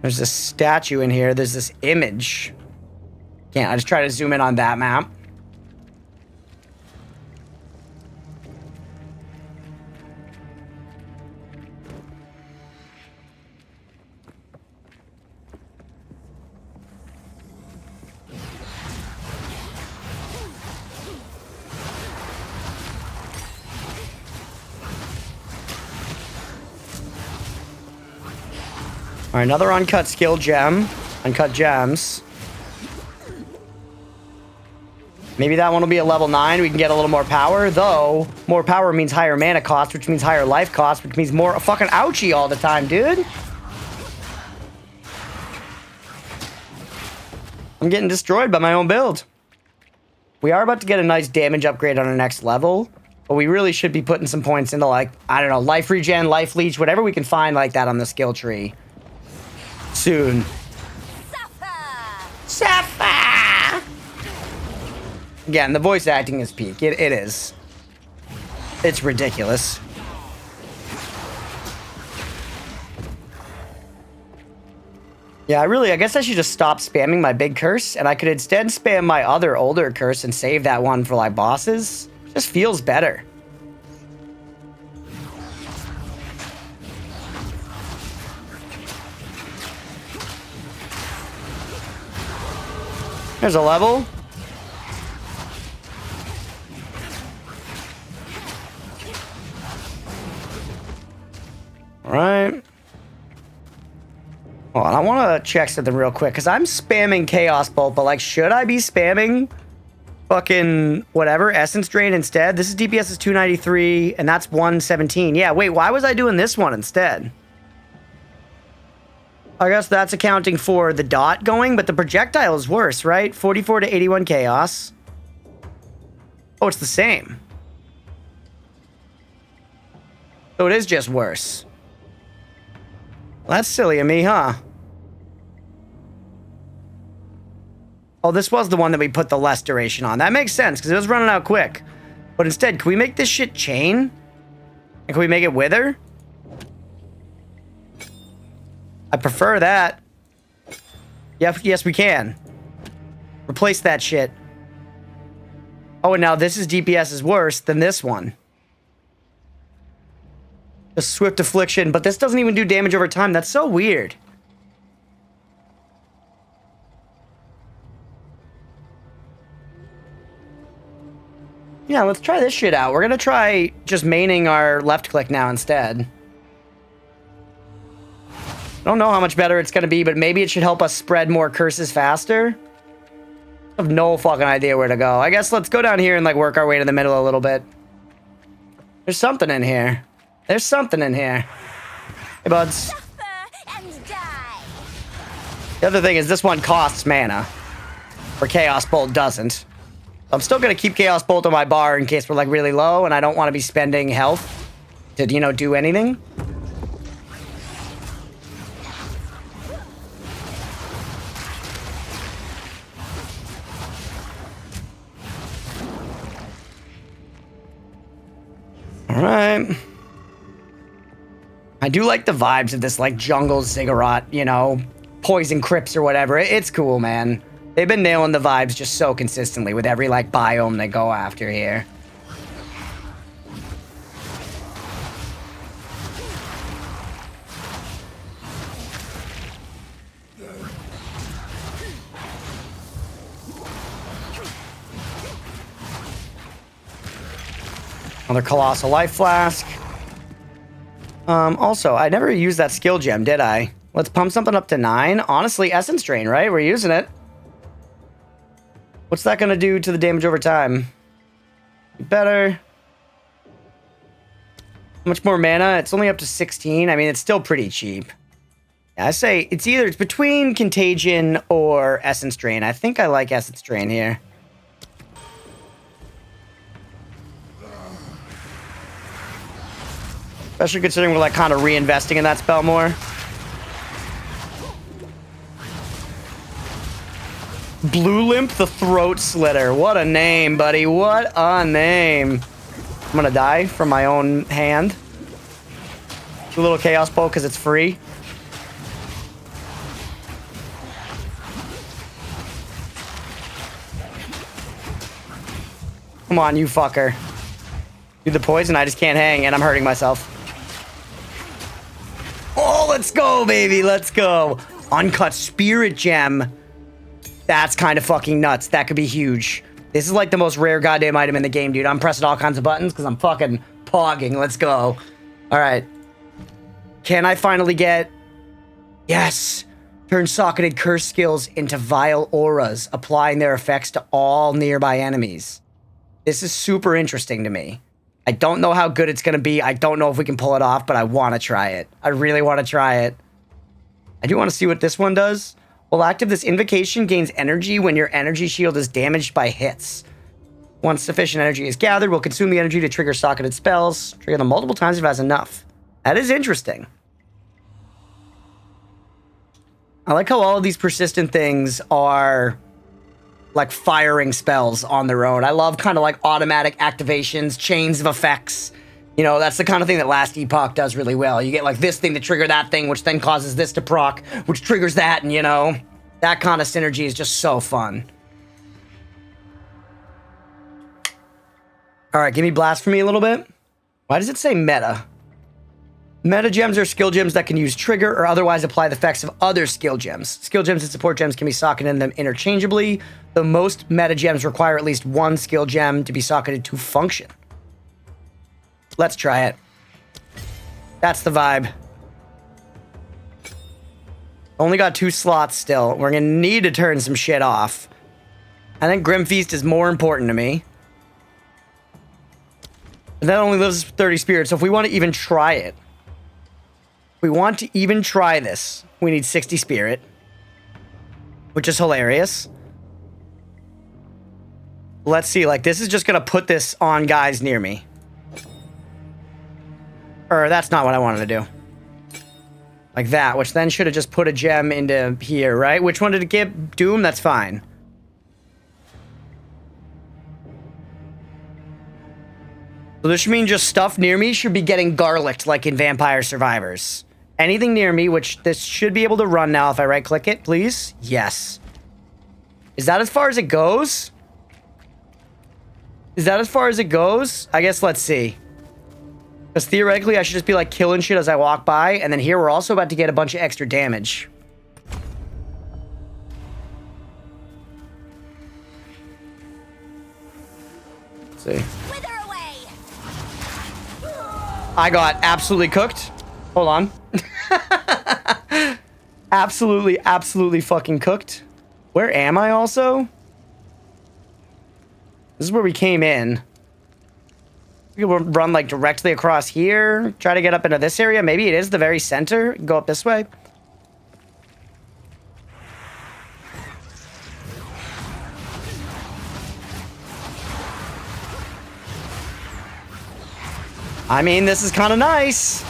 There's this statue in here. There's this image. Can't I just try to zoom in on that map? All right, another uncut skill gem. Uncut gems. Maybe that one will be a level 9. We can get a little more power, though. More power means higher mana cost, which means higher life cost, which means more fucking ouchie all the time, dude. I'm getting destroyed by my own build. We are about to get a nice damage upgrade on our next level, but we really should be putting some points into, like, I don't know, life regen, life leech, whatever we can find like that on the skill tree. Soon. Sapphire! Again, the voice acting is peak. It is. It's ridiculous. Yeah, I guess I should just stop spamming my big curse, and I could instead spam my other older curse and save that one for, like, bosses. It just feels better. There's a level. All right. Hold on, I want to check something real quick, because I'm spamming Chaos Bolt, but, like, should I be spamming fucking whatever, Essence Drain instead? This is DPS is 293, and that's 117. Yeah, wait, why was I doing this one instead? I guess that's accounting for the dot going, but the projectile is worse, right? 44 to 81 chaos. Oh, it's the same. So it is just worse. Well, that's silly of me, huh? Oh, this was the one that we put the less duration on. That makes sense, because it was running out quick. But instead, can we make this shit chain? And can we make it wither? I prefer that. Yes, we can. Replace that shit. Oh, and now this is DPS is worse than this one. The Swift Affliction, but this doesn't even do damage over time. That's so weird. Yeah, let's try this shit out. We're gonna try just maining our left click now instead. I don't know how much better it's gonna be, but maybe it should help us spread more curses faster. I have no fucking idea where to go. I guess let's go down here and, like, work our way to the middle a little bit. There's something in here. There's something in here. Hey, buds. Suffer and die. The other thing is this one costs mana, where Chaos Bolt doesn't. I'm still gonna keep Chaos Bolt on my bar in case we're, like, really low and I don't want to be spending health to, you know, do anything. Alright. I do like the vibes of this, like, jungle ziggurat, you know, poison crypts or whatever. It's cool, man. They've been nailing the vibes just so consistently with every, like, biome they go after here. Another Colossal Life Flask. Also, I never used that skill gem, did I? Let's pump something up to 9. Honestly, Essence Drain, right? We're using it. What's that going to do to the damage over time? Better. How much more mana? It's only up to 16. I mean, it's still pretty cheap. Yeah, I say it's between Contagion or Essence Drain. I think I like Essence Drain here. Especially considering we're like kind of reinvesting in that spell more. Blue Limp the Throat Slitter. What a name, buddy. What a name. I'm gonna die from my own hand. A little Chaos Bolt because it's free. Come on, you fucker. Do the poison, I just can't hang, and I'm hurting myself. Oh, let's go, baby. Let's go. Uncut Spirit Gem. That's kind of fucking nuts. That could be huge. This is like the most rare goddamn item in the game, dude. I'm pressing all kinds of buttons because I'm fucking pogging. Let's go. All right. Can I finally get... Yes. Turn socketed curse skills into vile auras, applying their effects to all nearby enemies. This is super interesting to me. I don't know how good it's going to be. I don't know if we can pull it off, but I want to try it. I really want to try it. I do want to see what this one does. While active, this invocation gains energy when your energy shield is damaged by hits. Once sufficient energy is gathered, we'll consume the energy to trigger socketed spells. Trigger them multiple times if it has enough. That is interesting. I like how all of these persistent things are like firing spells on their own. I love kind of like automatic activations, chains of effects. You know, that's the kind of thing that Last Epoch does really well. You get like this thing to trigger that thing, which then causes this to proc, which triggers that, and you know, that kind of synergy is just so fun. All right, give me Blasphemy a little bit. Why does it say meta? Meta gems are skill gems that can use trigger or otherwise apply the effects of other skill gems. Skill gems and support gems can be socketed in them interchangeably, though most meta gems require at least one skill gem to be socketed to function. Let's try it. That's the vibe. Only got 2 slots still. We're gonna need to turn some shit off. I think Grim Feast is more important to me. And that only lives 30 spirits, so if we want to even try it, if we want to even try this, we need 60 spirit, which is hilarious. Let's see, like, this is just gonna put this on guys near me. Or that's not what I wanted to do. Like that, which then should have just put a gem into here, right? Which one did it give? Doom? That's fine. So this should mean just stuff near me should be getting garlicked like in Vampire Survivors. Anything near me, which this should be able to run now if I right-click it, please. Yes. Is that as far as it goes? Is that as far as it goes? I guess let's see. Because theoretically, I should just be like killing shit as I walk by. And then here, we're also about to get a bunch of extra damage. Let's see. Wither away! I got absolutely cooked. Hold on. Absolutely fucking cooked. Where am I also? This is where we came in. We can run like directly across here. Try to get up into this area. Maybe it is the very center. Go up this way. I mean, this is kind of nice.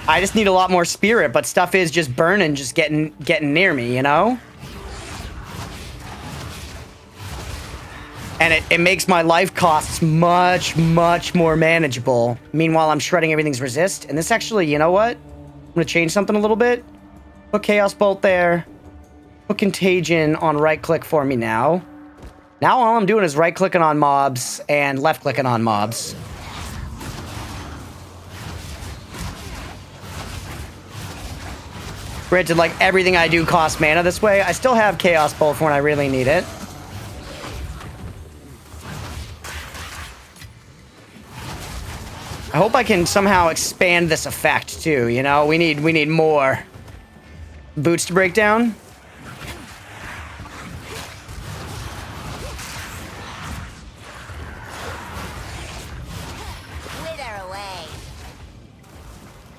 I just need a lot more spirit, but stuff is just burning, just getting near me, you know? And it makes my life costs much more manageable. Meanwhile, I'm shredding everything's resist. And this actually, you know what? I'm going to change something a little bit. Put Chaos Bolt there. Put Contagion on right-click for me now. Now all I'm doing is right-clicking on mobs and left-clicking on mobs. Granted, like, everything I do costs mana this way. I still have Chaos Bolt for when I really need it. I hope I can somehow expand this effect too, you know? We need more boots to break down.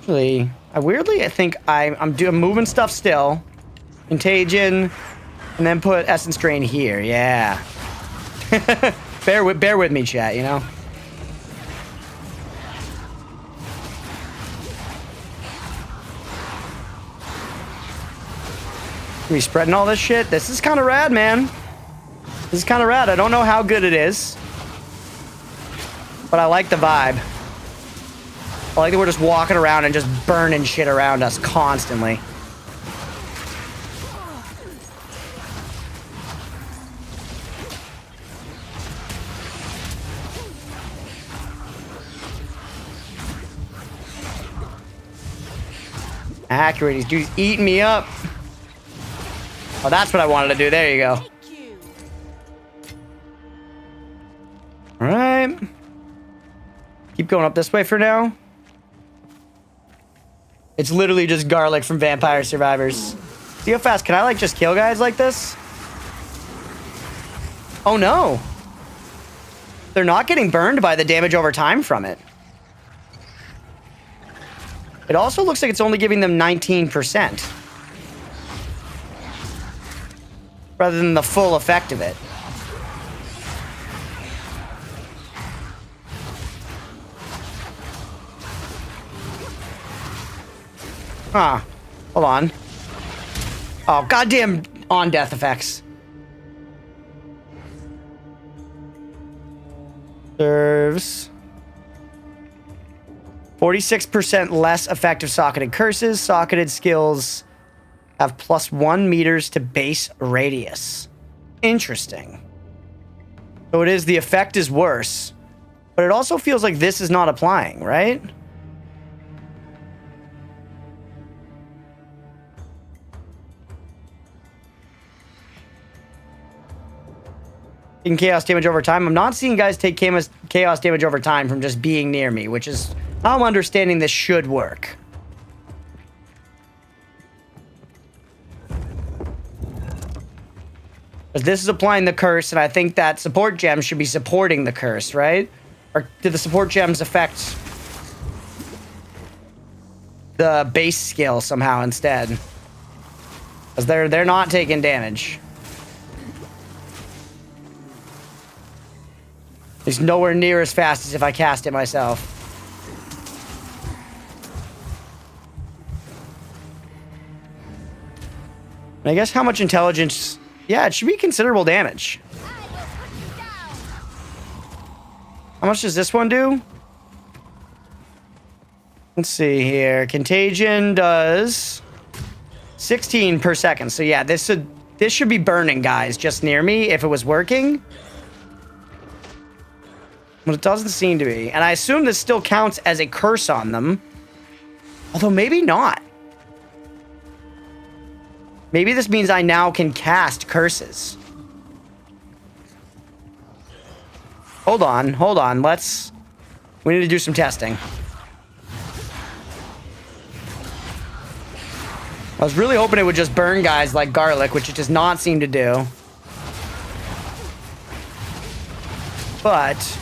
Actually, I think I'm moving stuff still. Contagion, and then put Essence Drain here. Yeah. bear with me, chat, you know? We spreading all this shit? This is kind of rad, man. This is kind of rad. I don't know how good it is, but I like the vibe. I like that we're just walking around and just burning shit around us constantly. Accurate. These dudes eating me up. Oh, that's what I wanted to do. There you go. All right. Keep going up this way for now. It's literally just garlic from Vampire Survivors. See how fast can I, like, just kill guys like this? Oh, no. They're not getting burned by the damage over time from it. It also looks like it's only giving them 19%. Rather than the full effect of it. Huh. Hold on. Oh, goddamn on death effects. Serves 46% less effective socketed curses. Socketed skills have +1 meters to base radius. Interesting. So it is, the effect is worse, but it also feels like this is not applying, right? In chaos damage over time. I'm not seeing guys take chaos damage over time from just being near me, which is how I'm understanding this should work. Because this is applying the curse, and I think that support gems should be supporting the curse, right? Or do the support gems affect the base skill somehow instead? Because they're not taking damage. It's nowhere near as fast as if I cast it myself. And I guess how much intelligence... Yeah, it should be considerable damage. How much does this one do? Let's see here. Contagion does 16 per second. So yeah, this should be burning guys just near me if it was working. But it doesn't seem to be. And I assume this still counts as a curse on them. Although maybe not. Maybe this means I now can cast curses. Hold on. We need to do some testing. I was really hoping it would just burn guys like garlic, which it does not seem to do. But...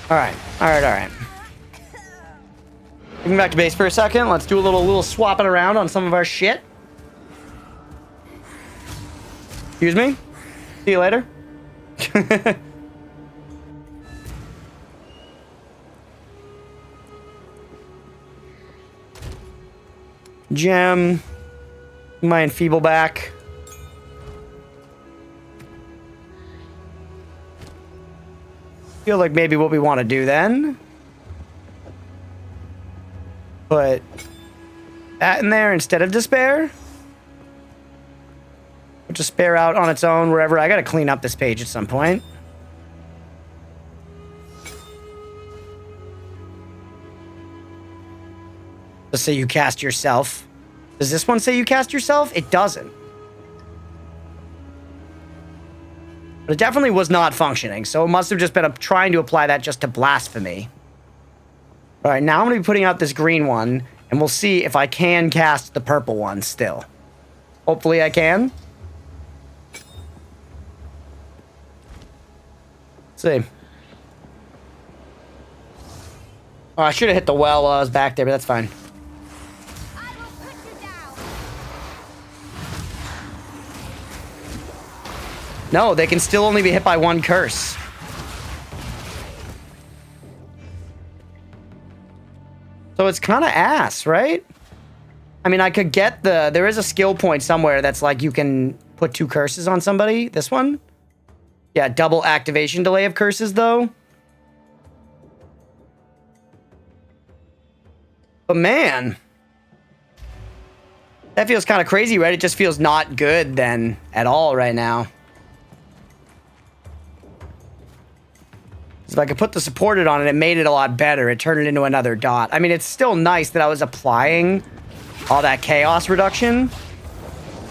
All right. Moving back to base for a second. Let's do a little swapping around on some of our shit. Excuse me. See you later. Gem. My enfeeble back. Feel like maybe what we want to do then. Put that in there instead of despair. Put despair out on its own wherever. I gotta clean up this page at some point. Let's say you cast yourself. Does this one say you cast yourself? It doesn't. But it definitely was not functioning, so it must have just been trying to apply that just to blasphemy. All right, now I'm going to be putting out this green one, and we'll see if I can cast the purple one still. Hopefully I can. Let's see. Oh, I should have hit the well while I was back there, but that's fine. No, they can still only be hit by one curse. So it's kind of ass, right? I mean, I could get the... There is a skill point somewhere that's like you can put 2 curses on somebody. This one? Yeah, double activation delay of curses, though. But man... That feels kind of crazy, right? It just feels not good then at all right now. If I could put the supported on it, it made it a lot better. It turned it into another dot. I mean, it's still nice that I was applying all that chaos reduction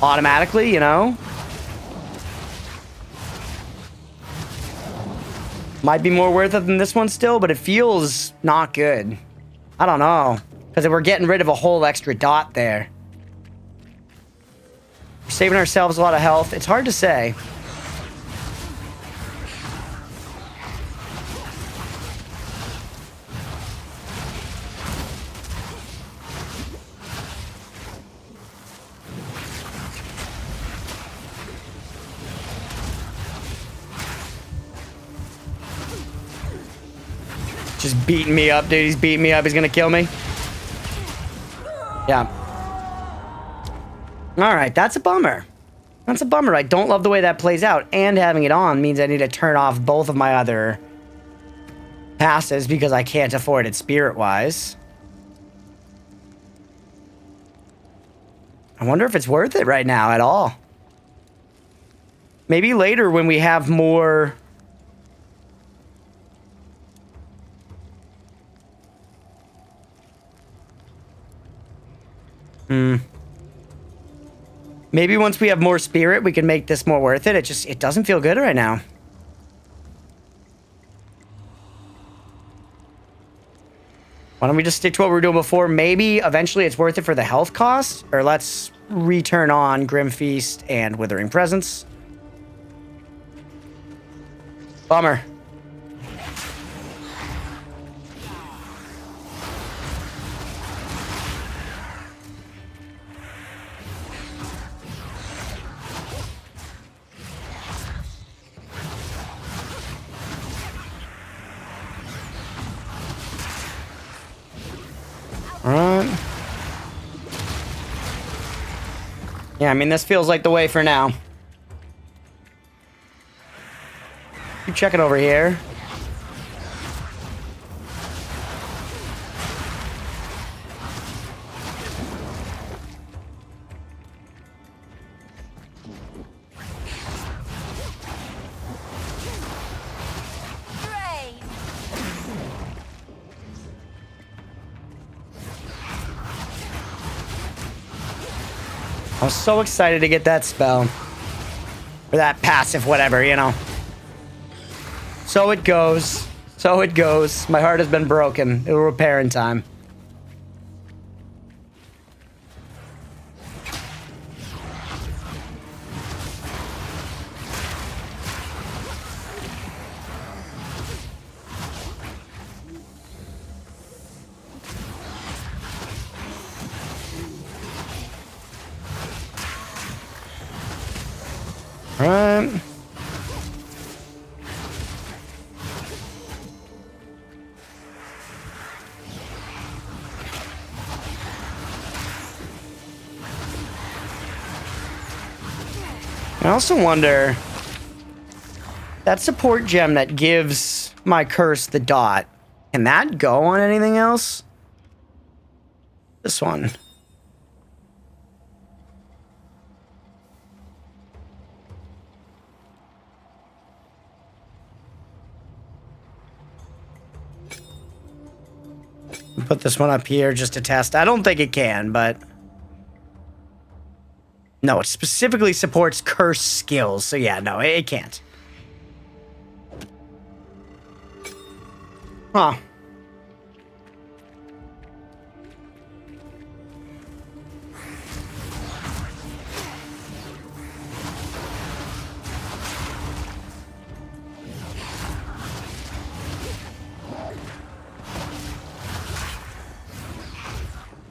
automatically, you know? Might be more worth it than this one still, but it feels not good. I don't know. Because we're getting rid of a whole extra dot there. We're saving ourselves a lot of health. It's hard to say. Just beating me up, dude. He's beating me up. He's gonna kill me. Yeah. Alright, that's a bummer. That's a bummer. I don't love the way that plays out. And having it on means I need to turn off both of my other passes because I can't afford it spirit-wise. I wonder if it's worth it right now at all. Maybe later when we have more... Maybe once we have more spirit, we can make this more worth it. It doesn't feel good right now. Why don't we just stick to what we were doing before? Maybe eventually it's worth it for the health cost. Or let's return on Grim Feast and Withering Presence. Bummer. Alright. Yeah, I mean, this feels like the way for now. Keep checking over here. I was so excited to get that spell. Or that passive, whatever, you know. So it goes. So it goes. My heart has been broken. It will repair in time. Alright. I also wonder, that support gem that gives my curse the dot, can that go on anything else? This one. Put this one up here just to test. I don't think it can, but... No, it specifically supports curse skills. So yeah, no, it can't. Huh.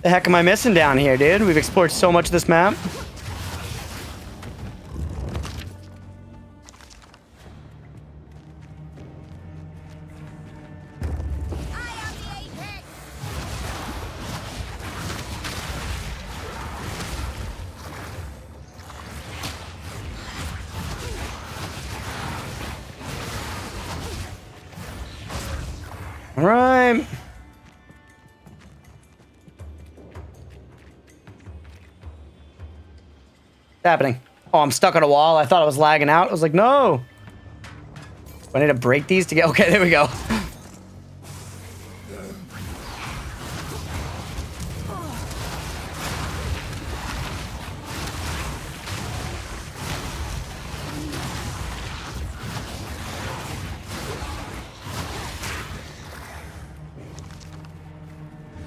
The heck am I missing down here, dude? We've explored so much of this map. All right. What's happening? Oh, I'm stuck on a wall. I thought I was lagging out. I was like, no. Do I need to break these to get... Okay, there we go.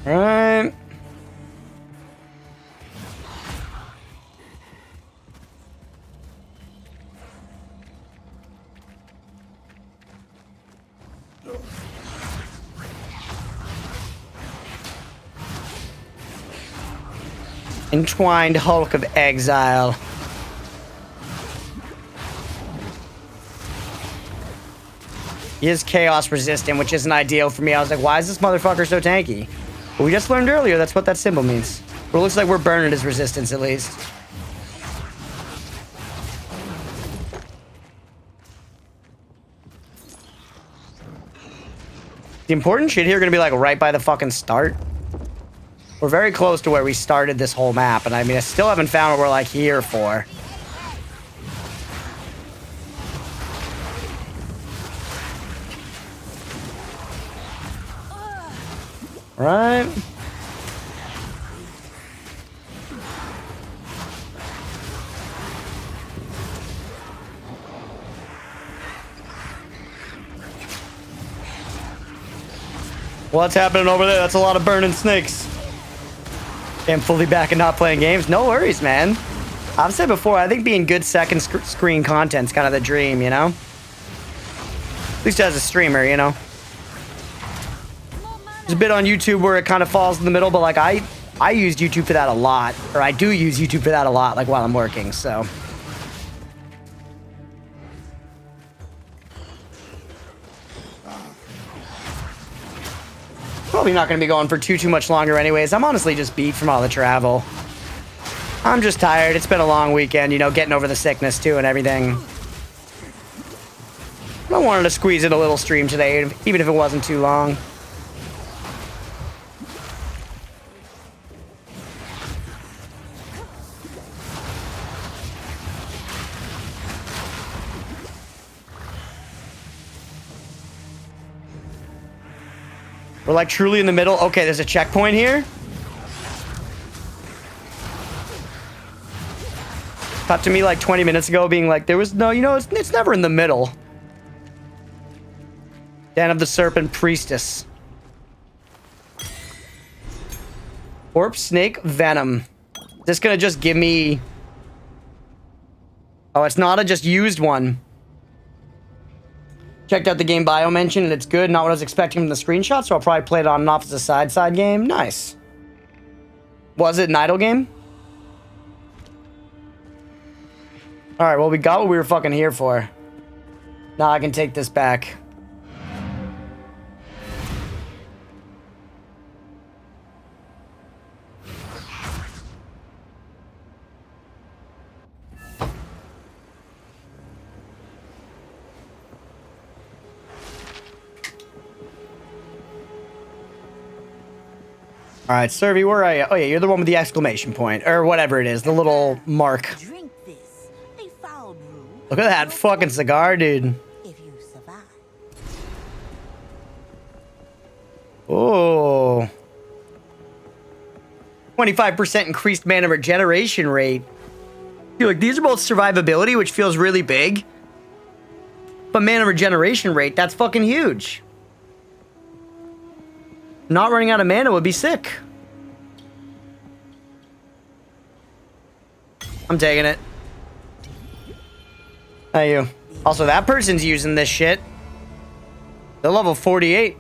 All right. Entwined Hulk of Exile. He is chaos resistant, which isn't ideal for me. I was like, why is this motherfucker so tanky? But we just learned earlier that's what that symbol means. Well, it looks like we're burning his resistance at least. The important shit here gonna be like right by the fucking start. We're very close to where we started this whole map, and I mean, I still haven't found what we're like here for. Right. What's happening over there? That's a lot of burning snakes. I'm fully back and not playing games. No worries, man. I've said before, I think being good second screen content's kind of the dream, you know? At least as a streamer, you know? There's a bit on YouTube where it kind of falls in the middle, but like I use YouTube for that a lot. Or I do use YouTube for that a lot, like while I'm working, so. Probably not going to be going for too much longer anyways. I'm honestly just beat from all the travel. I'm just tired. It's been a long weekend, you know, getting over the sickness too and everything. I wanted to squeeze in a little stream today, even if it wasn't too long. We're like truly in the middle. Okay, there's a checkpoint here. Cut to me like 20 minutes ago being like, there was no, you know, it's never in the middle. Den of the Serpent Priestess. Corpse Snake Venom. Is this gonna just give me... Oh, it's not a just used one. Checked out the game bio mention and it's good. Not what I was expecting from the screenshot, so I'll probably play it on and off as a side game. Nice. Was it an idle game? Alright, well, we got what we were fucking here for. Now I can take this back. All right, Servy, where are you? Oh, yeah, you're the one with the exclamation point. Or whatever it is, the little mark. Drink this. A foul brew. Look at that fucking cigar, dude. If you survive. Oh. 25% increased mana regeneration rate. Feel like these are both survivability, which feels really big. But mana regeneration rate, that's fucking huge. Not running out of mana would be sick. I'm taking it. Thank you. Also, that person's using this shit. They're level 48.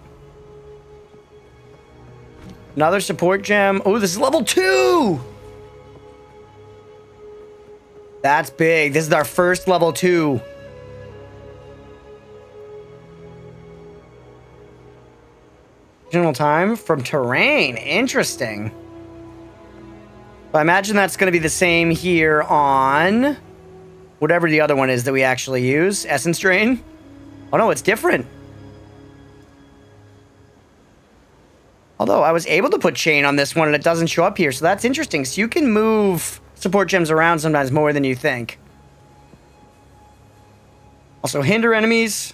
Another support gem. Oh, this is level 2! That's big. This is our first level 2. General time from terrain. Interesting. I imagine that's going to be the same here on whatever the other one is that we actually use. Essence Drain. Oh no, it's different. Although I was able to put chain on this one and it doesn't show up here, so that's interesting. So you can move support gems around sometimes more than you think. Also hinder enemies.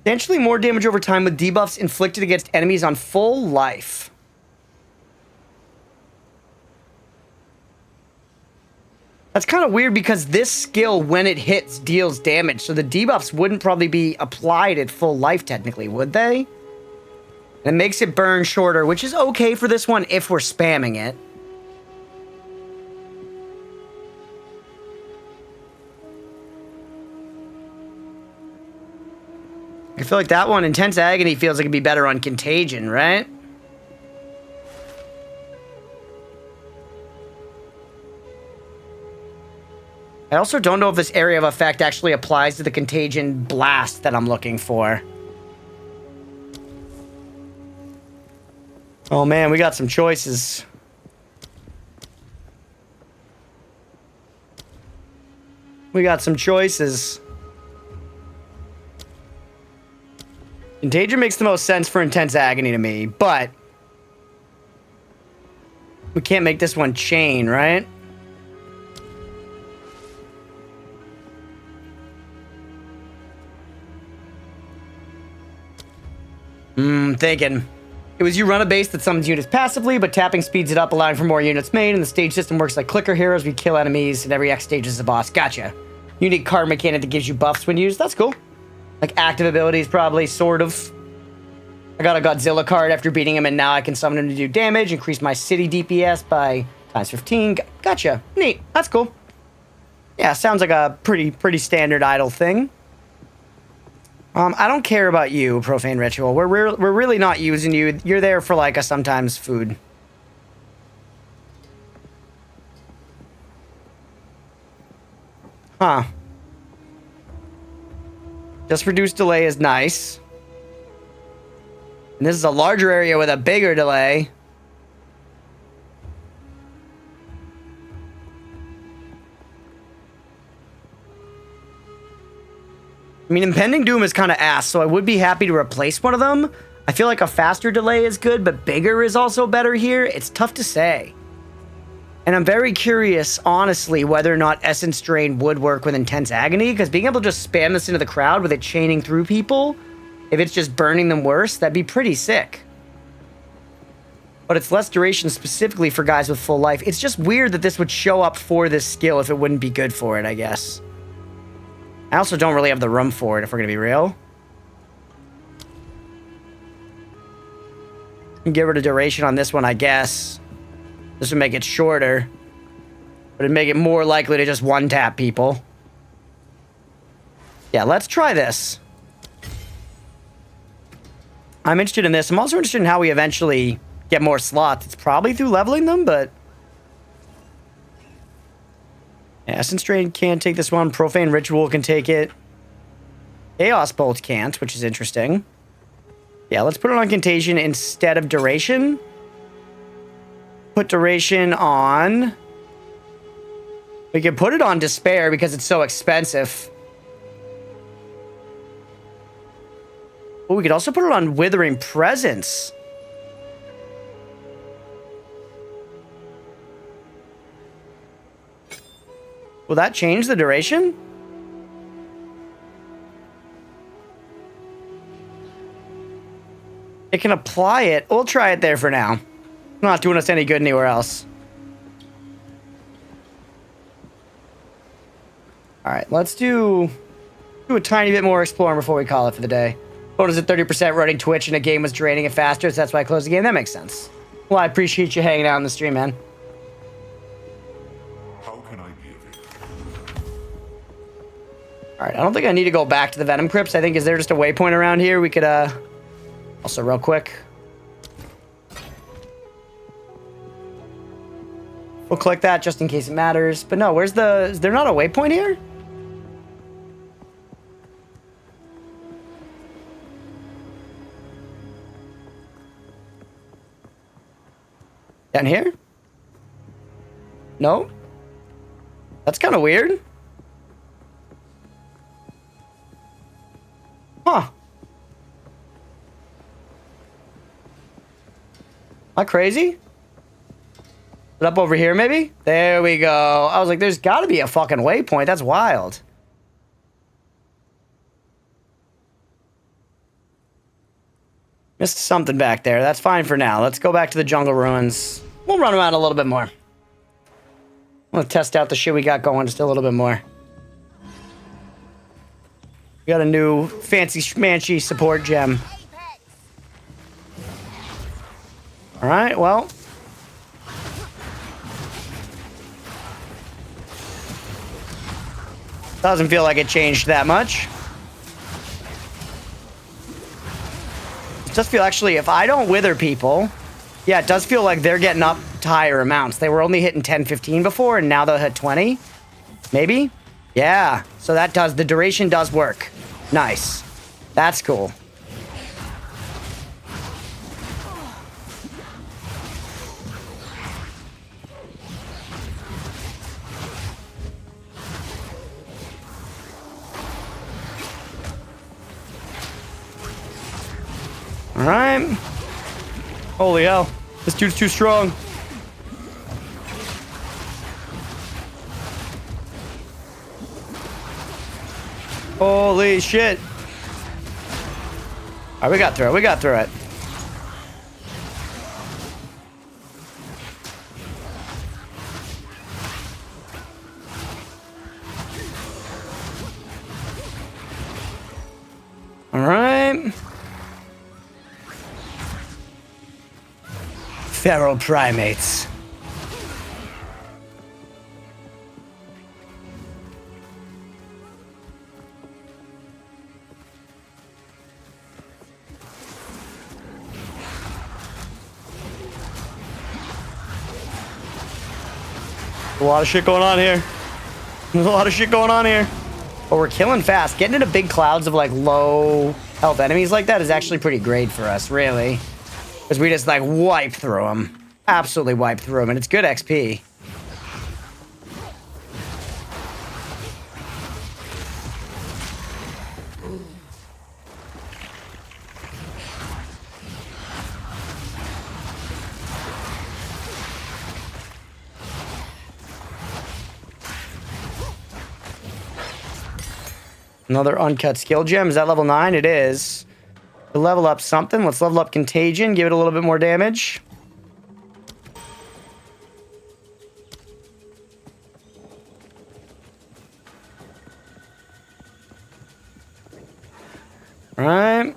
Potentially more damage over time with debuffs inflicted against enemies on full life. That's kind of weird because this skill, when it hits, deals damage. So the debuffs wouldn't probably be applied at full life, technically, would they? And it makes it burn shorter, which is okay for this one if we're spamming it. I feel like that one, Intense Agony, feels like it'd be better on Contagion, right? I also don't know if this area of effect actually applies to the Contagion blast that I'm looking for. Oh man, we got some choices. We got some choices. Contagion makes the most sense for Intense Agony to me, but we can't make this one chain, right? Thinking. It was you run a base that summons units passively, but tapping speeds it up, allowing for more units made, and the stage system works like clicker heroes. We kill enemies, and every X stage is a boss. Gotcha. Unique card mechanic that gives you buffs when used. That's cool. Like active abilities, probably, sort of. I got a Godzilla card after beating him, and now I can summon him to do damage, increase my city DPS by times 15. Gotcha. Neat. That's cool. Yeah, sounds like a pretty standard idle thing. I don't care about you, Profane Ritual. We're really not using you. You're there for, like, a sometimes food. Huh. Just reduced delay is nice. And this is a larger area with a bigger delay. I mean, Impending Doom is kind of ass, so I would be happy to replace one of them. I feel like a faster delay is good, but bigger is also better here. It's tough to say. And I'm very curious, honestly, whether or not Essence Drain would work with Intense Agony, because being able to just spam this into the crowd with it chaining through people, if it's just burning them worse, that'd be pretty sick. But it's less duration specifically for guys with full life. It's just weird that this would show up for this skill if it wouldn't be good for it, I guess. I also don't really have the room for it, if we're going to be real. Get rid of duration on this one, I guess. This would make it shorter. But it'd make it more likely to just one-tap people. Yeah, let's try this. I'm interested in this. I'm also interested in how we eventually get more slots. It's probably through leveling them, but... yeah, Essence Drain can't take this one. Profane Ritual can take it. Chaos Bolt can't, which is interesting. Yeah, let's put it on Contagion instead of Duration. Put Duration on... we can put it on Despair because it's so expensive. Oh, we could also put it on Withering Presence. Will that change the duration? It can apply it. We'll try it there for now. Not doing us any good anywhere else. All right, let's do a tiny bit more exploring before we call it for the day. Bonus at 30% running Twitch and a game was draining it faster, so that's why I closed the game. That makes sense. Well, I appreciate you hanging out on the stream, man. How can I be of it? All right, I don't think I need to go back to the Venom Crypts. I think, is there just a waypoint around here? We could, also real quick. We'll click that just in case it matters. But no, is there not a waypoint here? Down here? No? That's kind of weird. Huh. Am I crazy? Is it up over here, maybe? There we go. I was like, there's got to be a fucking waypoint. That's wild. Missed something back there. That's fine for now. Let's go back to the jungle ruins. We'll run around a little bit more. I'm gonna test out the shit we got going just a little bit more. We got a new fancy schmancy support gem. Alright, well. Doesn't feel like it changed that much. It does feel, actually, if I don't wither people, yeah, it does feel like they're getting up to higher amounts. They were only hitting 10, 15 before, and now they'll hit 20. Maybe? Yeah, so that does, the duration does work. Nice. That's cool. Alright. Holy hell. This dude's too strong. Holy shit. Alright, we got through it. We got through it. Alright. Feral primates. A lot of shit going on here. There's a lot of shit going on here. But we're killing fast. Getting into big clouds of like low health enemies like that is actually pretty great for us, really. Because we just like wipe through them. Absolutely wipe through them. And it's good XP. Another uncut skill gem. Is that level 9? It is. To level up something. Let's level up Contagion. Give it a little bit more damage. All right.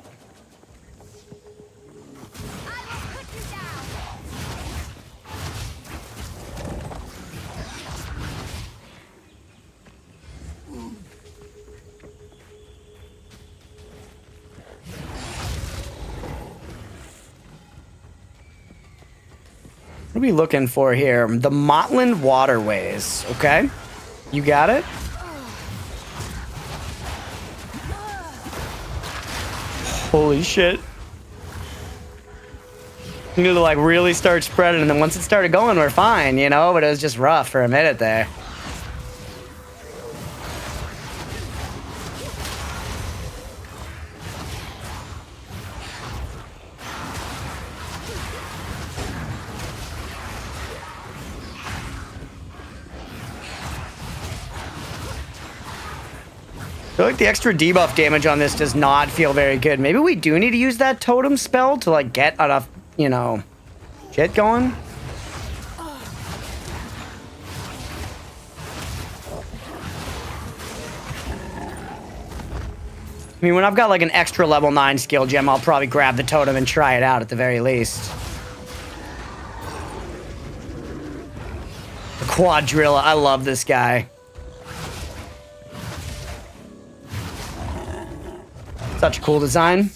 What are we looking for here? The Motland Waterways. Okay. You got it? Holy shit. You need to like really start spreading, and then once it started going, we're fine, you know? But it was just rough for a minute there. I feel like the extra debuff damage on this does not feel very good. Maybe we do need to use that totem spell to like get enough, you know, shit going. I mean, when I've got like an extra level 9 skill gem, I'll probably grab the totem and try it out at the very least. The Quadrilla, I love this guy. Such a cool design.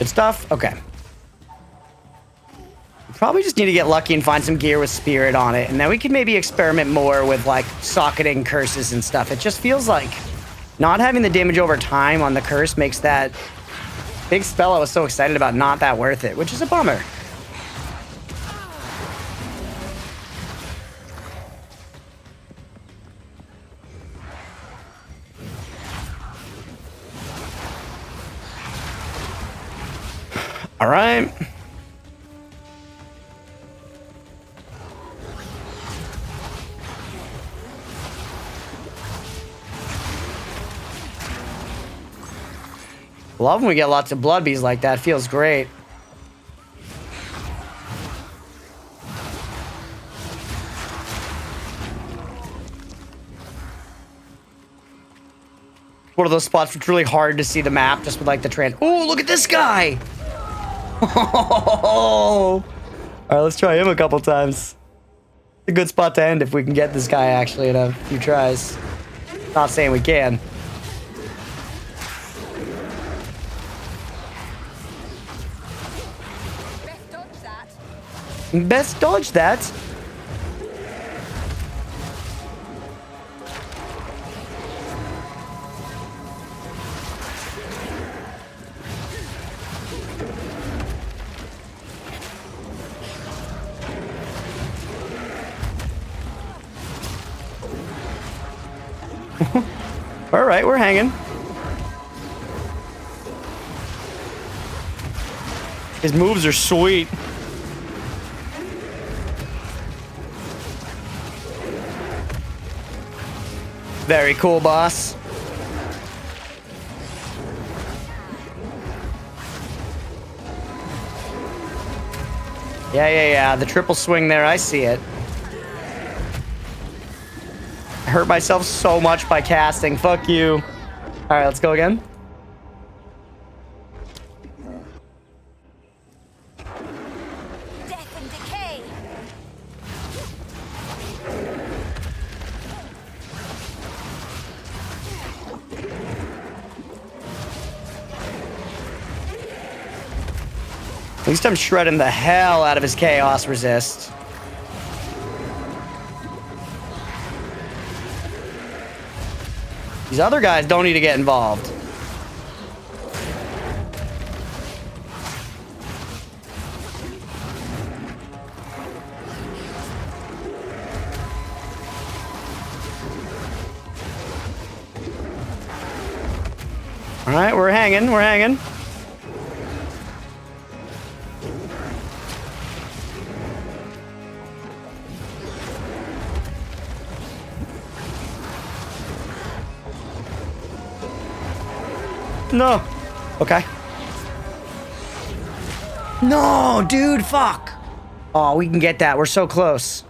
Good stuff. Okay. Probably just need to get lucky and find some gear with spirit on it, and then we can maybe experiment more with like socketing curses and stuff. It just feels like not having the damage over time on the curse makes that big spell I was so excited about not that worth it, which is a bummer. All right. Love when we get lots of blood bees like that. Feels great. One of those spots where it's really hard to see the map just with like the trans. Oh, look at this guy. All right, let's try him a couple times. It's a good spot to end if we can get this guy actually in a few tries. Not saying we can. Best dodge that. All right, we're hanging. His moves are sweet. Very cool, boss. Yeah. The triple swing there, I see it. I hurt myself so much by casting. Fuck you. All right, let's go again. Death and decay. At least I'm shredding the hell out of his chaos resist. These other guys don't need to get involved. All right, we're hanging, we're hanging. No. Okay. No, dude, fuck. Oh, we can get that. We're so close.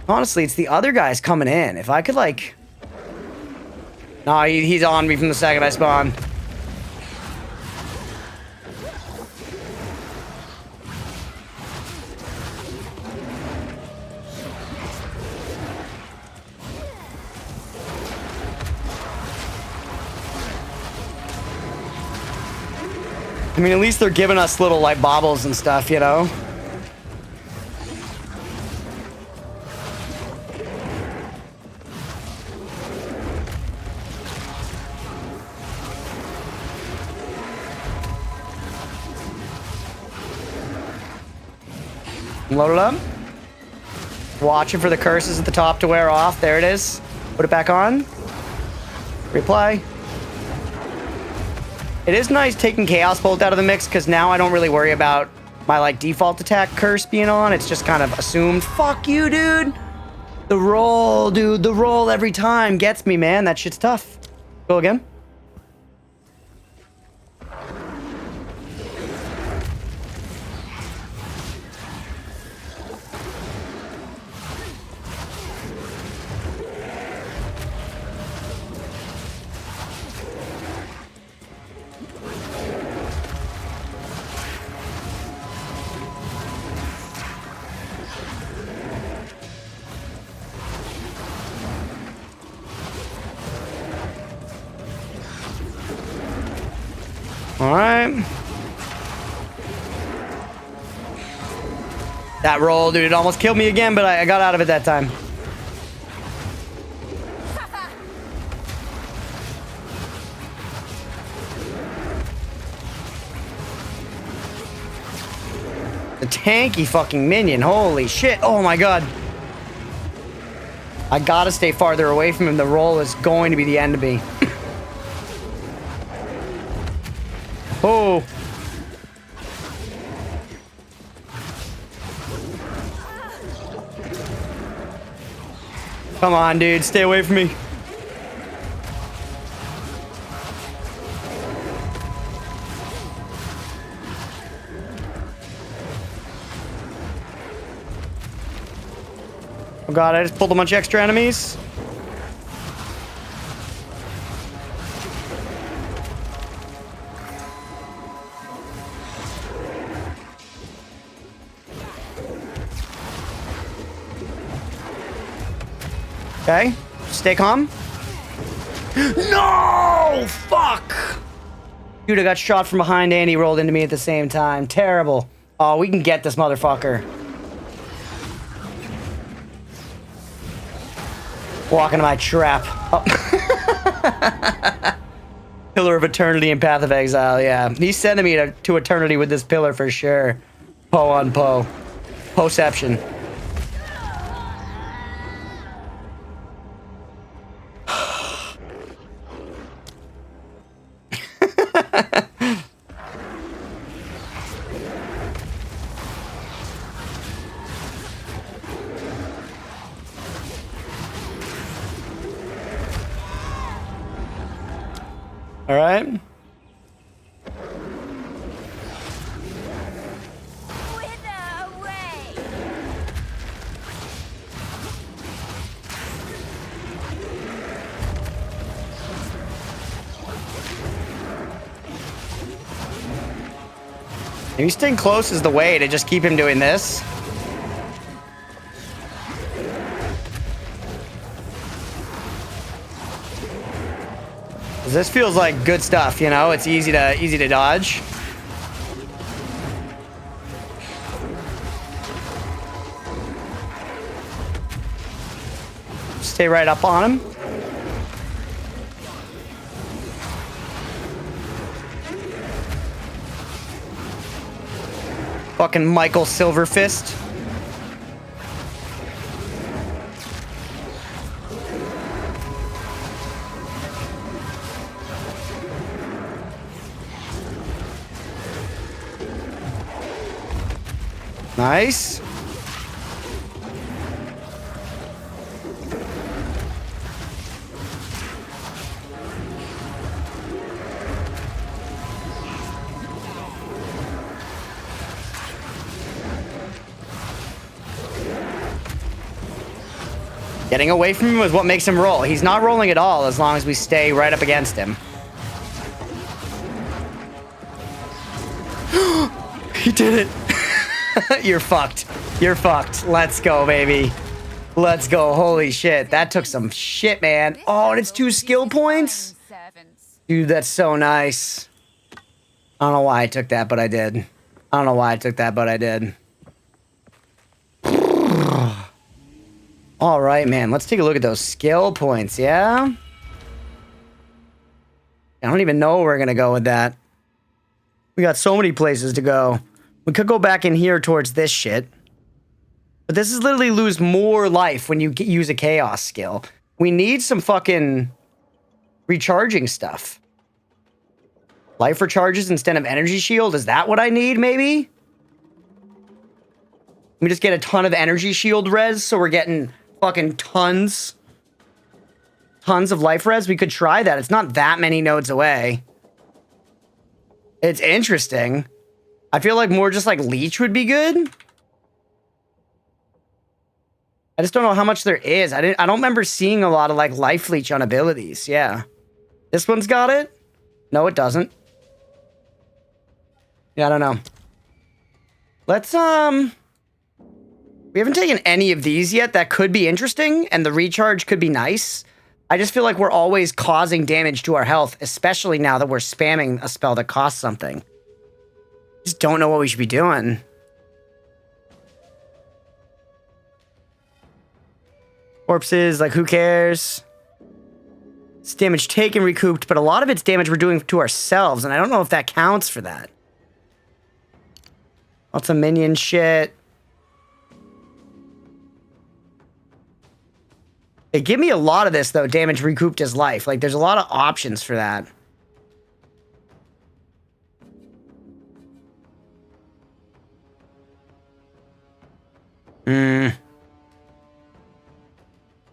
Honestly, it's the other guys coming in. If I could, like... No, he's on me from the second I spawn. I mean, at least they're giving us little, like, baubles and stuff, you know? Load it up. Watching for the curses at the top to wear off. There it is. Put it back on. Reply. It is nice taking Chaos Bolt out of the mix, because now I don't really worry about my, like, default attack curse being on. It's just kind of assumed. Fuck you, dude. The roll, dude. The roll every time gets me, man. That shit's tough. Go again. Alright. That roll, dude, it almost killed me again, but I got out of it that time. The tanky fucking minion, holy shit. Oh my god. I gotta stay farther away from him. The roll is going to be the end of me. Oh. Come on, dude. Stay away from me. Oh god, I just pulled a bunch of extra enemies. Okay, stay calm. No! Fuck! Dude, I got shot from behind and he rolled into me at the same time. Terrible. Oh, we can get this motherfucker. Walk into my trap. Oh. Pillar of Eternity and Path of Exile, yeah. He's sending me to Eternity with this pillar for sure. Poe on Poe. Poeception. All right. Wither away! Maybe staying close is the way to just keep him doing this. This feels like good stuff, you know? It's easy to dodge. Stay right up on him. Fucking Michael Silverfist. Nice. Getting away from him is what makes him roll. He's not rolling at all as long as we stay right up against him. He did it. You're fucked. You're fucked. Let's go, baby. Let's go. Holy shit. That took some shit, man. Oh, and it's 2 skill points? Dude, that's so nice. I don't know why I took that, but I did. I don't know why I took that, but I did. All right, man. Let's take a look at those skill points, yeah? I don't even know where we're going to go with that. We got so many places to go. We could go back in here towards this shit. But this is literally lose more life when you use a chaos skill. We need some fucking recharging stuff. Life recharges instead of energy shield. Is that what I need, maybe? Let me just get a ton of energy shield res so we're getting fucking tons of life res. We could try that. It's not that many nodes away. It's interesting. I feel like more just like leech would be good. I just don't know how much there is. I don't remember seeing a lot of like life leech on abilities. Yeah. This one's got it? No, it doesn't. Yeah, I don't know. Let's we haven't taken any of these yet. That could be interesting and the recharge could be nice. I just feel like we're always causing damage to our health, especially now that we're spamming a spell that costs something. Just don't know what we should be doing. Corpses, like, who cares? It's damage taken, recouped, but a lot of it's damage we're doing to ourselves, and I don't know if that counts for that. Lots of minion shit. They give me a lot of this, though, damage recouped as life. Like, there's a lot of options for that.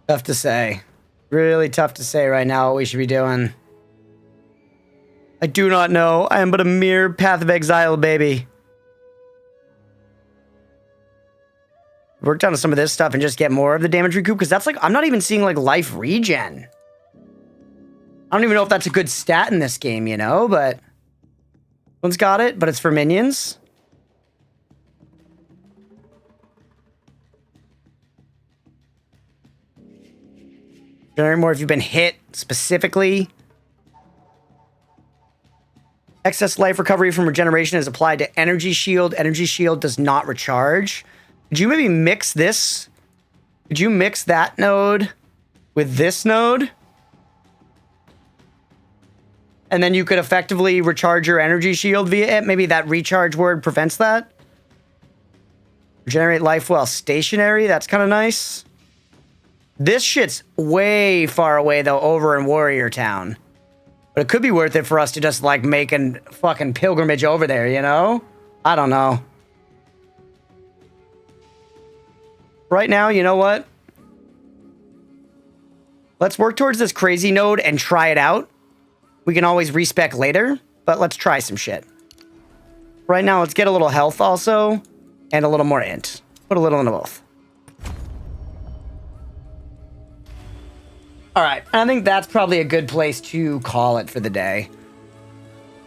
Tough to say. Really tough to say right now what we should be doing. I do not know. I am but a mere Path of Exile, baby. Work on some of this stuff and just get more of the damage recoup, because that's like, I'm not even seeing like life regen. I don't even know if that's a good stat in this game, you know, but one's got it, but it's for minions. Generate more if you've been hit specifically. Excess life recovery from regeneration is applied to energy shield. Energy shield does not recharge. Could you maybe mix this? Could you mix that node with this node? And then you could effectively recharge your energy shield via it. Maybe that recharge word prevents that. Regenerate life while stationary. That's kind of nice. This shit's way far away, though, over in Warrior Town. But it could be worth it for us to just, like, make a fucking pilgrimage over there, you know? I don't know. Right now, you know what? Let's work towards this crazy node and try it out. We can always respec later, but let's try some shit. Right now, let's get a little health also, and a little more int. Put a little into both. All right, I think that's probably a good place to call it for the day.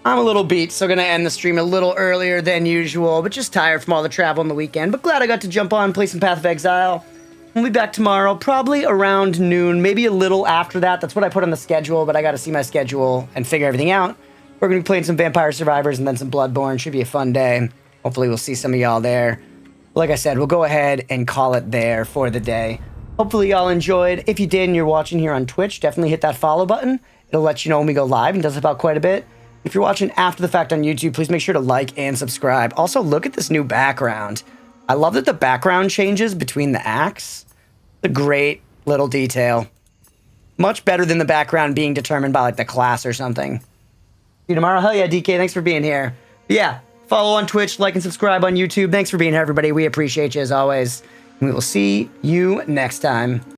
I'm a little beat, so gonna end the stream a little earlier than usual, but just tired from all the travel on the weekend. But glad I got to jump on, play some Path of Exile. We'll be back tomorrow, probably around noon, maybe a little after that. That's what I put on the schedule, but I gotta see my schedule and figure everything out. We're gonna be playing some Vampire Survivors and then some Bloodborne. Should be a fun day. Hopefully we'll see some of y'all there. Like I said, we'll go ahead and call it there for the day. Hopefully y'all enjoyed. If you did and you're watching here on Twitch, definitely hit that follow button. It'll let you know when we go live and does about quite a bit. If you're watching after the fact on YouTube, please make sure to like and subscribe. Also, look at this new background. I love that the background changes between the acts. It's a great little detail. Much better than the background being determined by like the class or something. See you tomorrow. Hell yeah, DK. Thanks for being here. But yeah, follow on Twitch, like and subscribe on YouTube. Thanks for being here, everybody. We appreciate you as always. We will see you next time.